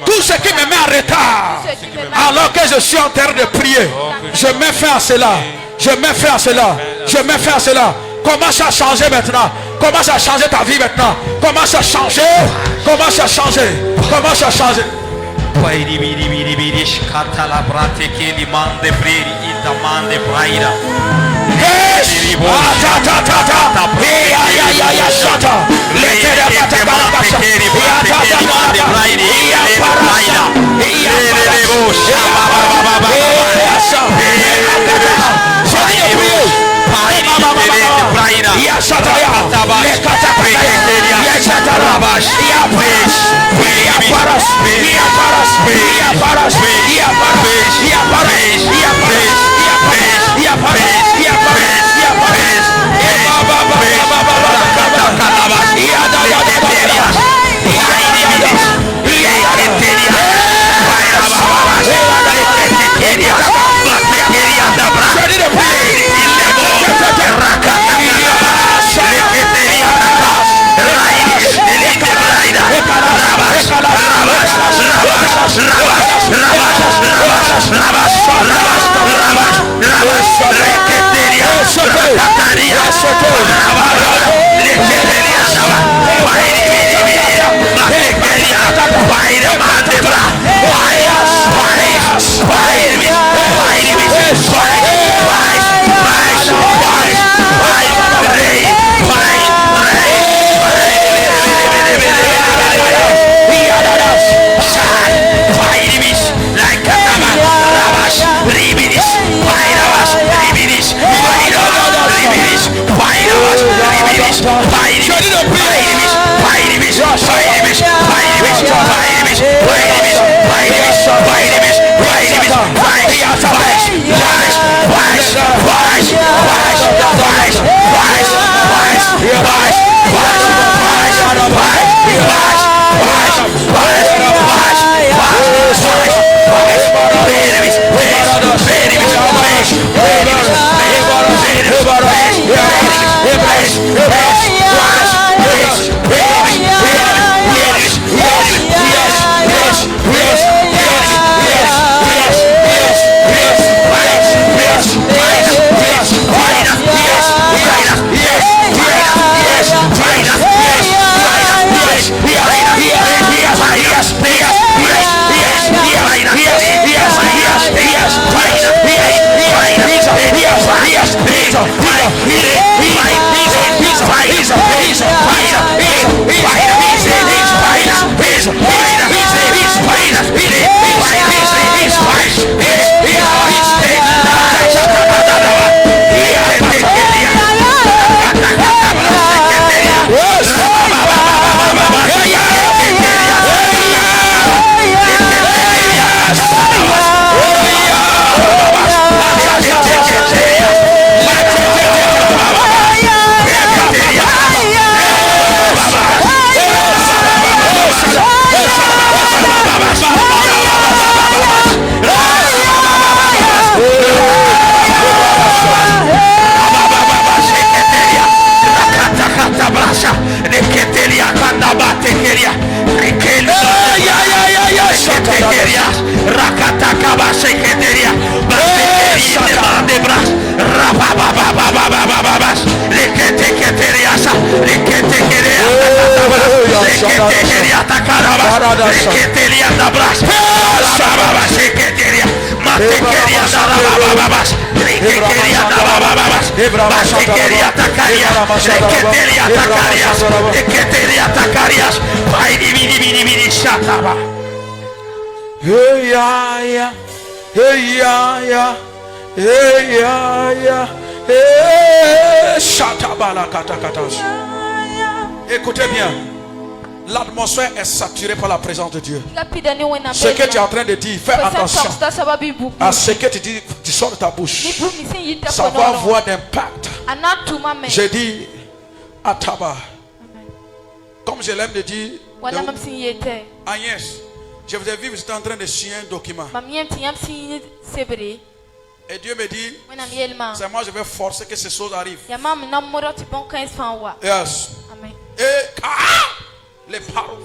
Tout ce qui me met en retard. Alors que je suis en train de prier. Je mets fin à cela. Je mets fin à cela. Je mets fin à cela. Commence à changer maintenant. Commence à changer ta vie maintenant. Commence à changer. Commence à changer. Commence à changer. Yes. Reketelia da bras. Baba sheketelia. Matekelia da bababas. Reketelia da bababas. Matekelia takaria. Reketelia takarias. Reketelia takarias. Pai di bidi shataba. Hey ya. Hey ya. Hey ya. Hey shatabala katakatas. Écoutez bien. L'atmosphère est saturée par la présence de Dieu. Ce que tu es en train de dire, fais attention à ce que tu dis, tu sors de ta bouche. Ça va avoir d'impact. Je dis à tabac. Comme je l'aime de dire, Agnès, je vous ai vu, vous êtes en train de signer un document. Et Dieu me dit, c'est moi je vais forcer que ces choses arrivent. Yes. Et les paroles,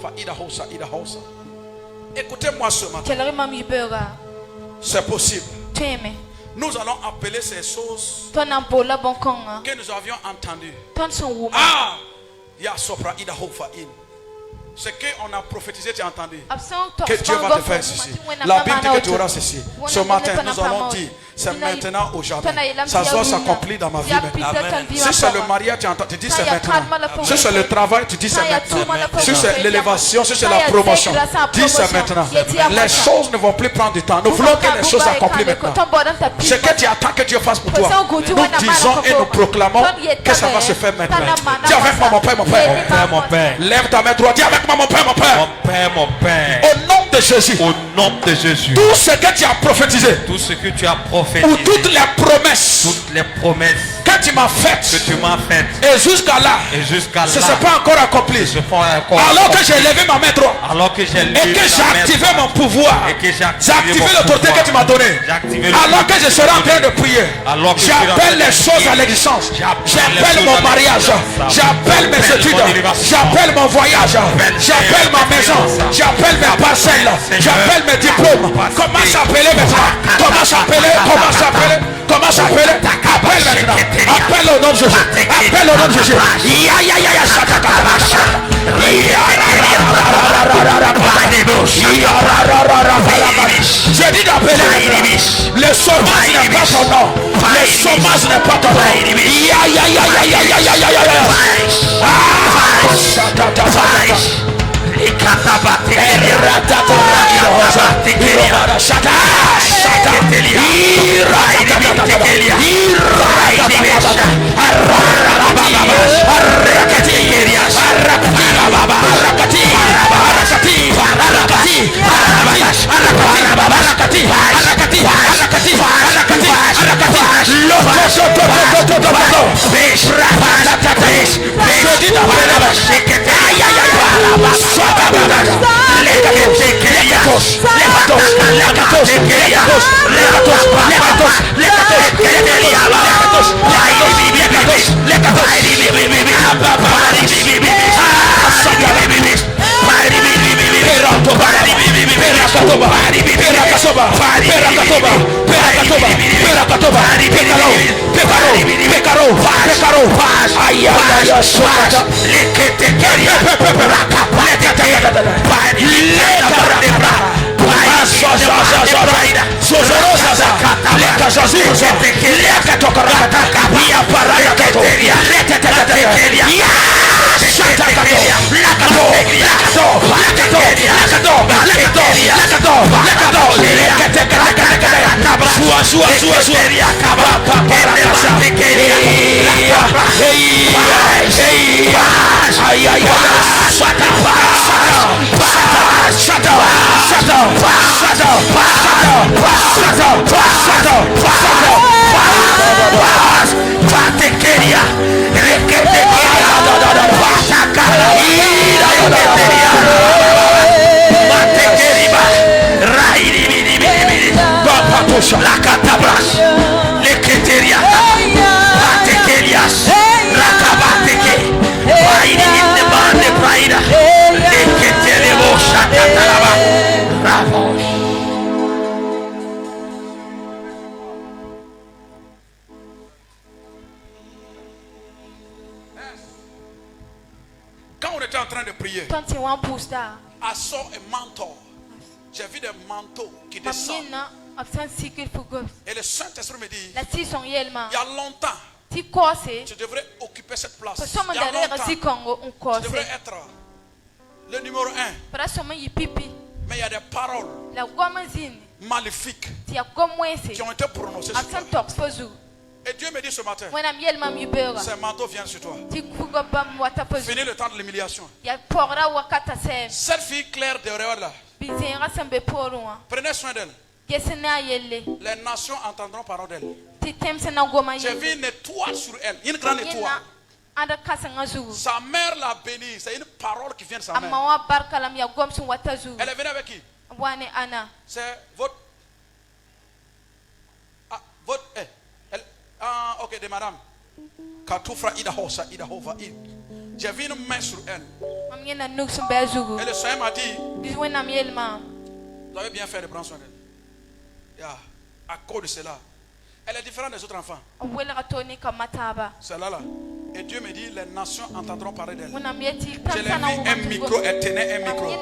écoutez-moi ce matin. C'est possible. Nous allons appeler ces choses que nous avions entendues. Ah, Yasopra Ida Hofain. Ce qu'on a prophétisé, tu as entendu. Que Dieu va te faire ceci. La Bible dit que tu auras ceci. Ce matin, nous allons dire, c'est maintenant ou jamais. Ça doit s'accomplir dans ma vie maintenant. Si c'est le mariage, tu entends, tu dis c'est maintenant. Si c'est le travail, tu dis c'est maintenant. Si c'est l'élévation, si c'est la promotion, dis c'est maintenant. Les choses ne vont plus prendre du temps. Nous voulons que les choses s'accomplissent maintenant. Ce que tu attends que Dieu fasse pour toi, nous disons et nous proclamons que ça va se faire maintenant. Dis avec moi, mon Père, mon Père. Mon Père. Lève ta main droite, dis avec moi, mon Père, mon Père. Mon Père, mon Père. Au nom de Jésus. Au nom de Jésus. Tout ce que tu as prophétisé. Tout ce que tu as prophétisé. Ou toutes les promesses. Toutes les promesses. Que tu m'as faites. Que tu m'as faites. Et jusqu'à là. Et jusqu'à là. Ce n'est pas encore accompli. Alors que j'ai levé ma main droite. Alors que j'ai levé et que j'ai activé mon pouvoir. Et que j'ai activé l'autorité que tu m'as donnée. Alors que je serai en train de prier. J'appelle les choses à l'existence. J'appelle mon mariage. J'appelle mes études. J'appelle mon voyage. J'appelle ma maison. J'appelle mes parcelles. J'appelle mes diplômes. Comment s'appeler maintenant? Comment s'appeler? Comment s'appeler? Comment s'appeler? Appelle maintenant. Appelle au nom de Jésus. Appelle au nom de Jésus. Je dis d'appeler. Le chômage n'est pas ton nom. Le chômage n'est pas ton nom. La catabras, les keteria, patekelias, rakabateke, praida in the bande praida, les ketelebo shakatalaba, ravos. Quand on était en train de prier, I saw a mantle. J'ai vu des manteaux qui descendent. Et le Saint-Esprit me dit, il y a longtemps, tu devrais occuper cette place. Il y a longtemps, tu devrais être le numéro 1. Mais il y a des paroles maléfiques qui ont été prononcées sur toi. Et Dieu me dit ce matin, ces manteaux viennent sur toi. Finis le temps de l'humiliation. Cette fille claire de là, prenez soin d'elle. Les nations entendront parole d'elle. J'ai vu une étoile sur elle, une grande étoile. Sa mère l'a bénie, c'est une parole qui vient de sa mère. Elle est venue avec qui? C'est votre... ok, de madame. J'ai vu une main sur elle. Et le Seigneur m'a dit, vous avez bien fait de prendre soin d'elle. À cause de cela, elle est différente des autres enfants. Celle-là. Et Dieu me dit, les nations entendront parler d'elle. Je l'ai vu, un micro, elle tenait un micro. Et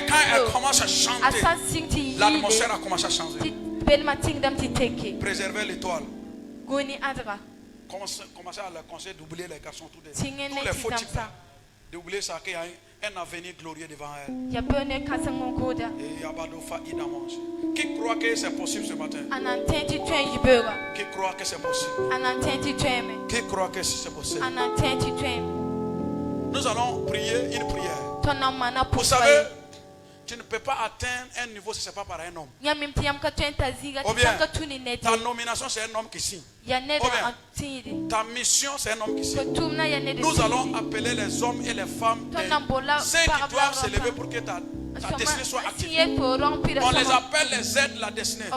quand elle commence à chanter, l'atmosphère a commencé à changer. Préservez l'étoile. Commencez à leur conseiller d'oublier les garçons, tous les faux types. D'oublier ça, qu'il y a un avenir glorieux devant elle. Qui croit que c'est possible ce matin? Qui croit que c'est possible? Qui croit que c'est possible? Nous allons prier une prière. Vous savez, tu ne peux pas atteindre un niveau si ce n'est pas par un homme. Ou bien, ta nomination c'est un homme qui signe. Ou bien, ta mission c'est un homme qui signe. Nous allons appeler les hommes et les femmes, ceux qui doivent se lever pour que ta destinée soit active. On les appelle les aides de la destinée.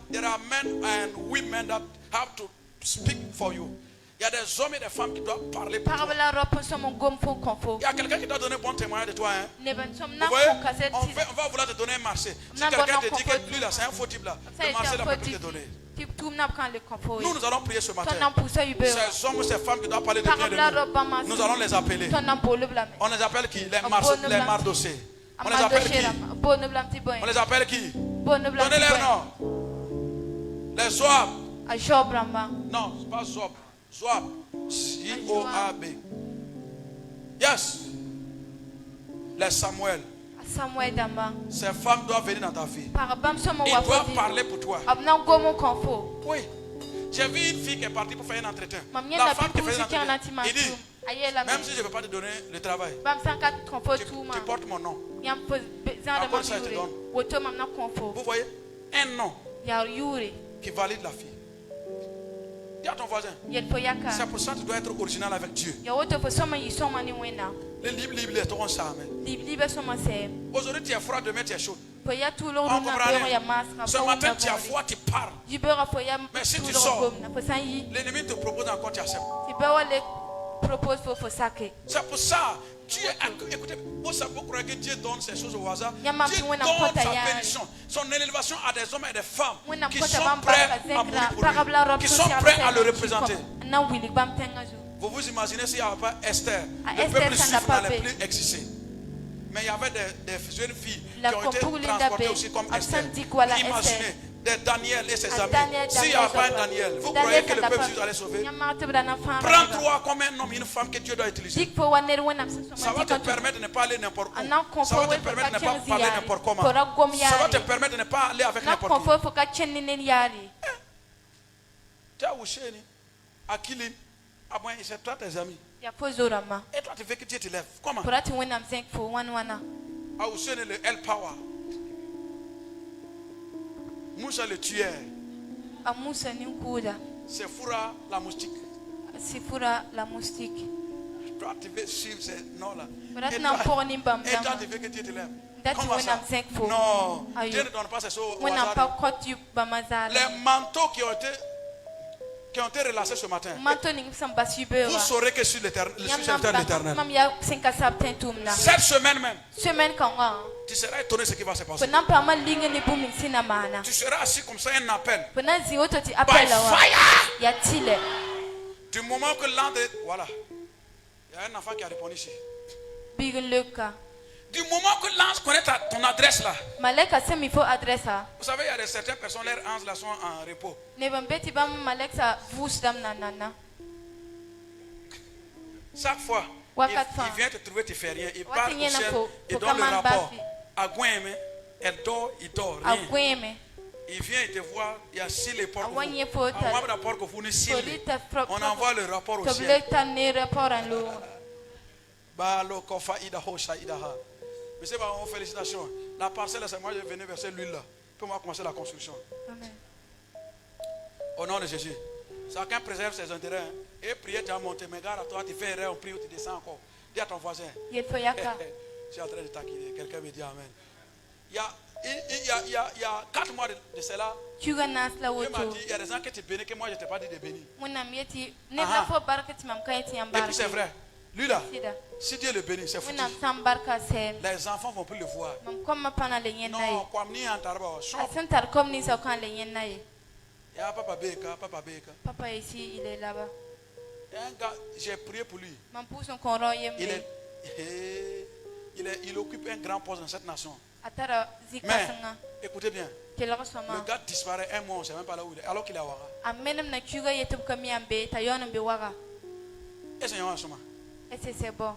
There are men and women that have to speak for you. Il y a des hommes et des femmes qui doivent parler pour toi. Il y a quelqu'un qui doit donner bon témoignage de toi. Hein? Vous voyez, on va vouloir te donner un marché. Si quelqu'un te dit que lui là, c'est un faux type là, le marché là peut plus te donner. Nous allons prier ce matin. Ces hommes et ces femmes qui doivent parler de bien de nous, nous allons les appeler. On les appelle qui? Les mardossés. On les appelle qui? On les appelle qui? Donnez leur nom. Les Zoab. Non, c'est pas Zoab. Zoab. Zoab. Yes. Les Samuel. Ces femmes doivent venir dans ta vie. Ils doivent parler pour toi. Oui. J'ai vu une fille qui est partie pour faire un entretien. La femme qui fait un entretien, il dit, même si je ne veux pas te donner le travail, tu portes mon nom. À quoi ça te donne? Vous voyez, un nom qui valide la fille. Dis à ton voisin, c'est pour ça que tu dois être original avec Dieu. Les livres, ton charme. Aujourd'hui tu es froid, demain tu es chaud. On comprend rien. Ce matin tu as foi, tu parles. Mais si tu sors, l'ennemi te propose encore, tu acceptes. C'est pour ça, Dieu, écoutez, vous croyez que Dieu donne ces choses au hasard. Dieu donne sa bénédiction, son élévation à des hommes et des femmes qui sont prêts à mourir pour lui, qui sont prêts à le représenter. Vous vous imaginez s'il n'y avait pas Esther, le peuple juif n'allait plus exister. Mais il y avait des jeunes filles qui ont été transportées aussi comme Esther. Imaginez des Daniel et ses amis. S'il n'y a pas un Daniel, vous croyez que le peuple juif allait sauver? Prends-toi comme un homme et une femme que Dieu doit utiliser. Ça va te permettre de ne pas aller n'importe où. Ça va te permettre de ne pas parler n'importe comment. Ça va te permettre de ne pas aller avec n'importe qui. Tu as Ouchéni, Akilim, Abouin, c'est toi tes amis. Et toi tu veux que Dieu te lève. Comment? Ouchéni le El Power. Moussa le tueur. C'est Foura la moustique. Toi tu veux suivre ces noms-là. Et toi tu veux que Dieu te lève. Comment ça? Non, Dieu ne donne pas ces choses au hasard. Les manteaux qui ont été relâchés ce matin, vous saurez que sur le terre de l'Éternel. Cette semaine même, tu seras étonné de ce qui va se passer. Tu seras assis comme ça, un appel. By fire! Du moment que l'un de... Voilà. Il y a un enfant qui a répondu ici. Du moment que l'ange connaît ton adresse là. Vous savez, il y a certaines personnes, leurs anges là sont en repos. Chaque fois, il vient te trouver, tu ne fais rien. Il part au ciel, il donne le rapport. À Gouémé, elle dort, il dort. Rien. Il vient et te voit, il y a 6 les portes. On envoie le rapport au ciel. Mais c'est pas une félicitation. La parcelle, c'est moi, je venais verser l'huile là. Puis on va commencer la construction. Amen. Au nom de Jésus. Chacun préserve ses intérêts. Hein. Et prier, tu as monté. Mais gars, toi, tu fais erreur, on prie ou tu descends encore. Dis à ton voisin. Je suis en train de taquiner. Quelqu'un me dit Amen. Il y a 4 mois de cela. Il m'a dit, il y a des gens que tu bénis que moi je ne t'ai pas dit de bénir. Et puis c'est vrai. Lui là, si Dieu le bénit, c'est foutu. Les enfants ne vont plus le voir. Non, comme ni en tarba. Il y a Papa Beka. Papa ici, il est là-bas. Un gars, j'ai prié pour lui. Il occupe un grand poste dans cette nation. Mais, écoutez bien, le gars disparaît un mois, on ne sait même pas là où il est, alors qu'il est à Ouaga. Et c'est un chemin. C'est bon.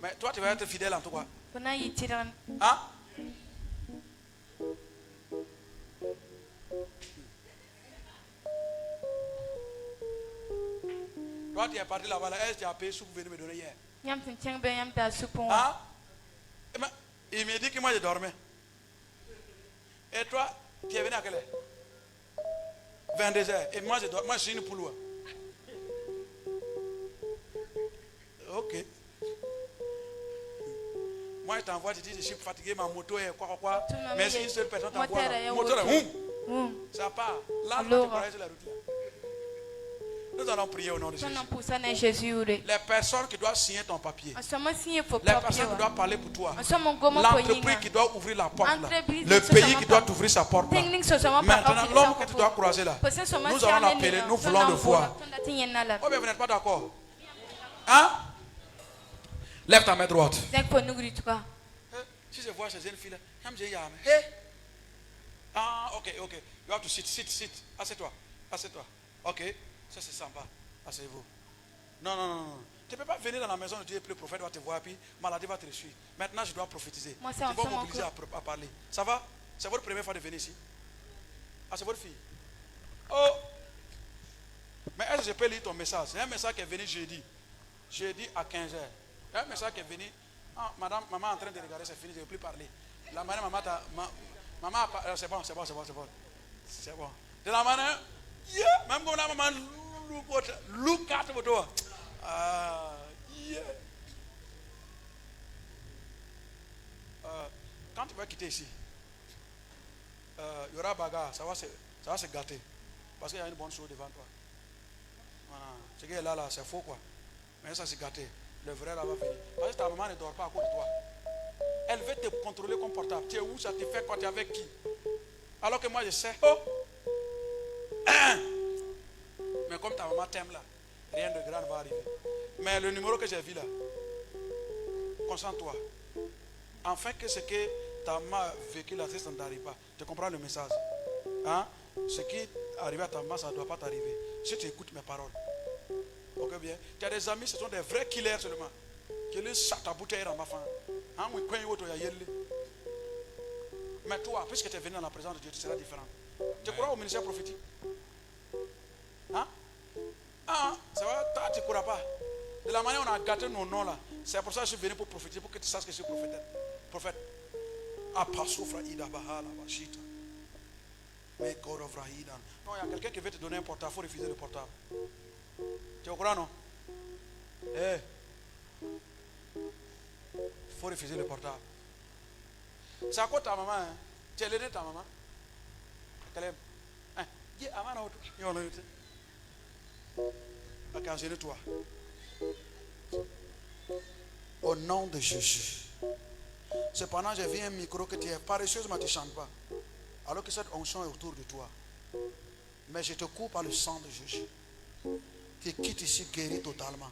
Mais toi, tu vas être fidèle en tout cas. Hein? Toi, tu es parti là-bas, est-ce que tu as payé ce que vous venez me donner hier? Hein? Il m'a dit que moi je dormais. Et toi, tu es venu à quelle heure? 22h. Et moi je dors. Moi je suis une poule. Ok. Moi je t'envoie, tu dis je suis fatigué, ma moto est quoi. Mais si une seule personne t'envoie, moto là, ça part. Là, tu connais sur la route là. Nous allons prier au nom de Jésus. Les personnes qui doivent signer ton papier. Les personnes qui doivent parler pour toi. L'entreprise qui doit ouvrir la porte là. Le pays qui doit t'ouvrir sa porte là. Maintenant, l'homme que tu dois croiser là. Nous allons l'appeler, nous voulons le voir. Oh bien, vous n'êtes pas d'accord? Hein? Lève ta main droite. Si je vois ces jeunes filles là, ah, ok. You have to sit. Assieds-toi. Ok. Ça c'est sympa. Asseyez-vous. Non. Tu ne peux pas venir dans la maison de Dieu et puis le prophète va te voir et puis maladie va te suivre. Maintenant je dois prophétiser. Tu vas m'obliger à parler. Ça va? C'est votre première fois de venir ici? Ah, c'est votre fille? Oh! Mais est-ce que je peux lire ton message? C'est un message qui est venu jeudi à 15h. C'est un message qui est venu. Ah, maman est en train de regarder, c'est fini, je ne veux plus parler. La manière maman c'est bon. De la manière, même comme la maman look at votre. Quand tu vas quitter ici, il y aura bagarre, ça va se gâter. Parce qu'il y a une bonne chose devant toi. Voilà. Ce qui est là, c'est faux quoi. Mais ça s'est gâté. Le vrai là va venir. Parce que ta maman ne dort pas à côté de toi. Elle veut te contrôler comme portable. Tu es où, ça te fait quoi, tu es avec qui? Alors que moi je sais. Oh! Mais comme ta maman t'aime là, rien de grave va arriver. Mais le numéro que j'ai vu là, concentre-toi. Enfin que ce que ta maman a vécu là, ça ne t'arrive pas. Tu comprends le message? Hein? Ce qui arrive à ta maman, ça ne doit pas t'arriver. Si tu écoutes mes paroles. Ok bien. Tu as des amis, ce sont des vrais killers seulement. Qui les chatent à bouteille dans ma femme. Hein? Mais toi, puisque tu es venu dans la présence de Dieu, tu seras différent. Tu crois au ministère prophétique? Hein? Ah, ça va, toi tu ne crois pas. De la manière dont on a gâté nos noms là, c'est pour ça que je suis venu pour prophétiser, pour que tu saches que je suis prophète. Non, il y a quelqu'un qui veut te donner un portable, il faut refuser le portable. Tu es au courant, non? Il faut refuser le portable. C'est à quoi ta maman? Hein? Tu as l'aidé ta maman? Caleb. Hein? Toi. Au nom de Jésus. Cependant, j'ai vu un micro que tu es paresseuse, mais tu ne chantes pas. Alors que cette onction est autour de toi. Mais je te coupe par le sang de Jésus. Tu quittes ici guéri totalement.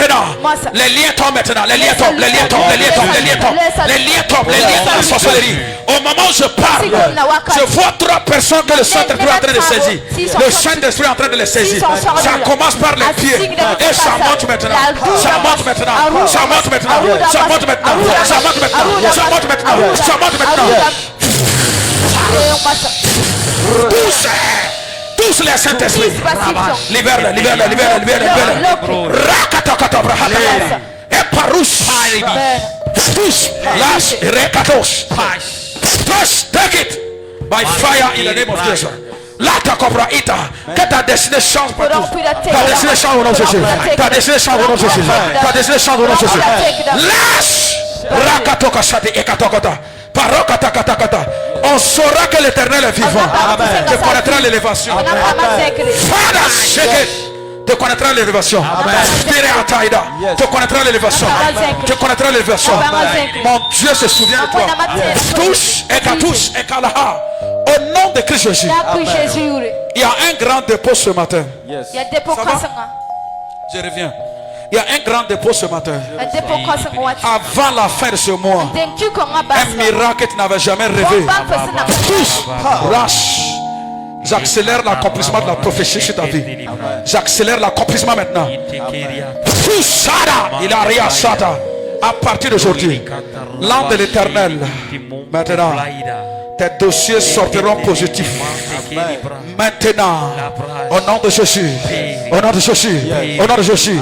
maintenant. Les liens tombent maintenant. Les liens tombent. Les liens tombent. Les liens tombent. Les liens tombent. Les liens tombent. Les liens de la sorcellerie. Au moment où je parle, je vois 3 personnes que le Saint-Esprit est en train de saisir. Le Saint-Esprit est en train de les saisir. Ça commence par les pieds. Et ça monte maintenant. Ça monte maintenant. Ça monte maintenant. Ça monte maintenant. Ça monte maintenant. Ça monte maintenant. Ça monte maintenant. Tous les Saint-Esprit. Libère-le, libère-le, libère-le, libère-le. Rakatakatabra. Et parouche. Tous. Lâche. Rekatos. Touch. Take it. By fire in the name of Jesus. Lata cobra ita. Que ta destinée change partout. Ta destinée change au nom de Jésus. Ta destinée change au nom de Jésus. Ta destinée change au nom de Jésus. Lâche. Rakatoka shati ekatokota. Parokatakata. On saura que l'Éternel est vivant. Tu connaîtras l'élévation. Father, shake it. Tu connaîtras l'élévation. Tu connaîtras l'élévation. Tu connaîtras l'élévation. Mon Dieu se souvient de toi. Touche et katouche et kalaha. Au nom de Christ Jésus. Il y a un grand dépôt ce matin. Je reviens. Il y a un grand dépôt ce matin. Avant la fin de ce mois, un miracle que tu n'avais jamais rêvé. Tous, rache. J'accélère l'accomplissement de la prophétie sur ta vie. J'accélère l'accomplissement maintenant. Tous, Sada, il a rien, Sada. À partir d'aujourd'hui, l'âme de l'Éternel, maintenant, tes dossiers sortiront positifs. Maintenant, au nom de Jésus, au nom de Jésus, au nom de Jésus.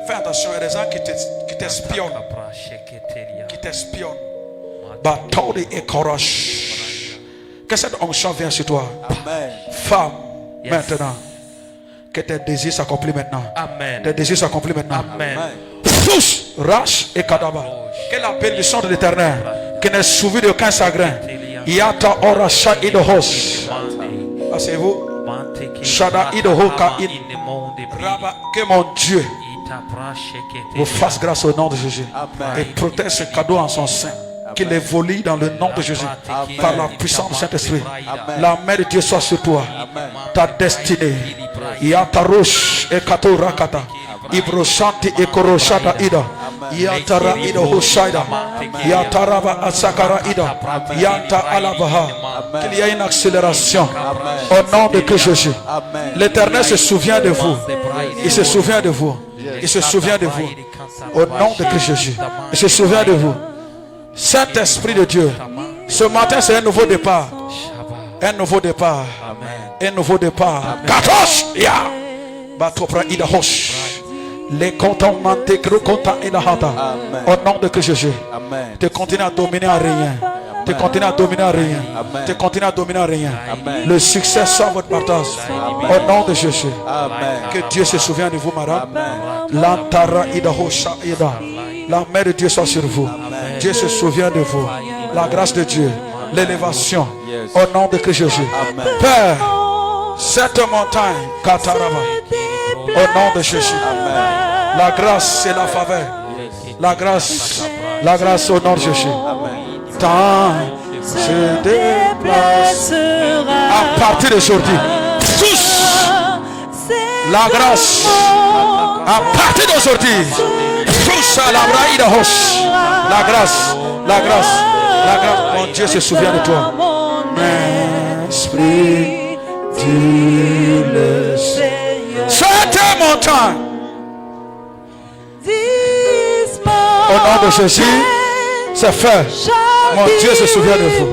Fais attention, il y a des gens qui t'espionnent. Qui t'espionnent. Bataille et courage. Que cette onction vienne sur toi. Femme, maintenant. Que tes désirs s'accomplissent maintenant. Tes désirs s'accomplissent maintenant. Tous, rache et kadaba. Que la bénédiction de l'Éternel, qui n'est suivie d'aucun chagrin. Yata ora sha idohos. Asseyez-vous. Shada idohoka in. Que mon Dieu vous fasse grâce au nom de Jésus. Et protège ce cadeau en son sein. Qu'il évolue dans le nom de Jésus. Par la puissance du Saint-Esprit. La main de Dieu soit sur toi. Ta destinée. Yata rosh et kato rakata. Ibroshanti e koroshata ida. Yatara ida hoshaida. Yatarava asakara ida. Yanta alabaha. Qu'il y ait une accélération. Au nom de Christ Jésus. L'Éternel se souvient de vous. Il se souvient de vous. Il se souvient de vous. Au nom de Christ Jésus. Il se souvient de vous. Saint-Esprit de Dieu. Ce matin c'est un nouveau départ. Un nouveau départ. Un nouveau départ. Katos. Ya. Batopra ida hosh. Les comptants mantés, gros comptants et la hata. Au nom de Christ Jésus. Tu continues à dominer à rien. Tu continues à dominer à rien. Tu continues à dominer à rien. Le succès sort votre partage. Au nom de Jésus. Que Dieu se souvienne de vous, madame. Lantara ida hosha ida. La main de Dieu soit sur vous. Dieu se souvient de vous. La grâce de Dieu. L'élévation. Au nom de Christ Jésus. Père, cette montagne, Katarava. Au nom de Jésus. La grâce et la faveur. La grâce au nom de Jésus. Tant se déplacera. À partir d'aujourd'hui, tous, la grâce. À partir d'aujourd'hui, tous à la braïda hoche. La grâce, la grâce, la grâce. Mon Dieu se souvient de toi. Esprit du le Seigneur. Cette montagne. Au nom de Jésus, c'est fait. Mon Dieu se souvient de vous.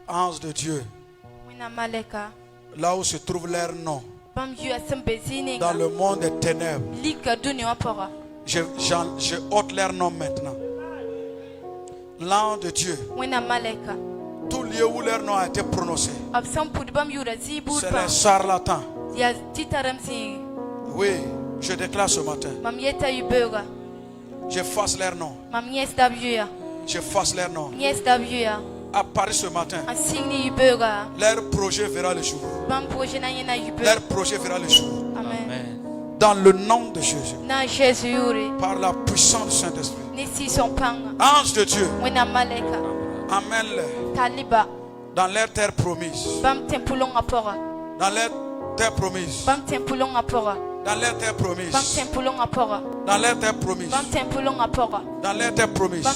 Ange de Dieu, là où se trouve leur nom, dans le monde des ténèbres, je ôte leur nom maintenant. L'ange de Dieu, tout lieu où leur nom a été prononcé, c'est les charlatans. Oui, Je déclare ce matin. J'efface leur nom. J'efface leur nom. À Paris ce matin. Leur projet verra le jour. Leur projet verra le jour. Amen. Dans le nom de Jésus. Par la puissance du Saint-Esprit. Ange de Dieu. Amène-les dans leur terre promise. Dans leur terre promise. Dans leur terre promise. Dans leur terre promise. Dans leur terre promise.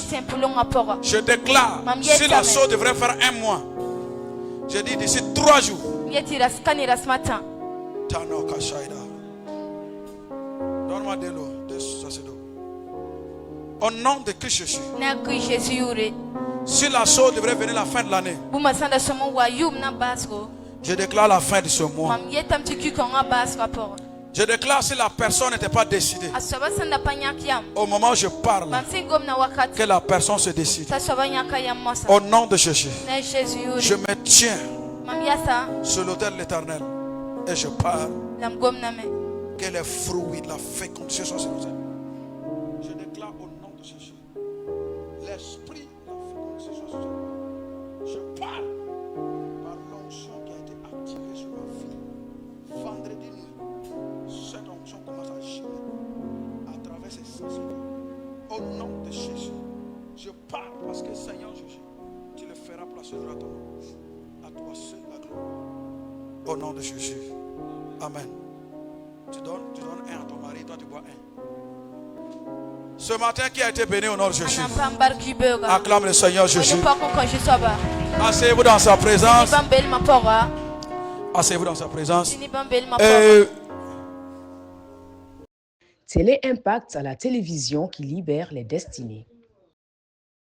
Je déclare, si la chose devrait faire un mois, je dis d'ici 3 jours. Donne-moi de l'eau. Au nom de Christ Jésus. Si la chose devrait venir la fin de l'année, je déclare la fin de ce mois. Je déclare si la personne n'était pas décidée. Au moment où je parle, que la personne se décide. Au nom de Jésus, je me tiens sur l'autel de l'Éternel et je parle que les fruits de la fécondité soient sur l'autel. Je déclare au nom de Jésus, l'esprit de la fécondité soit sur l'autel. Je parle par l'onction qui a été activée sur ma vie. Vendredi nuit, cette onction commence à agir à travers ces sens. Au nom de Jésus, je parle parce que Seigneur Jésus, tu le feras placer dans ta bouche. À toi seul la gloire. Au nom de Jésus. Amen. Tu donnes un à ton mari, toi tu bois un. Ce matin qui a été béni au nom de Jésus. Acclame le Seigneur Jésus. Asseyez-vous dans sa présence. Asseyez-vous dans sa présence. Télé Impact à la télévision qui libère les destinées.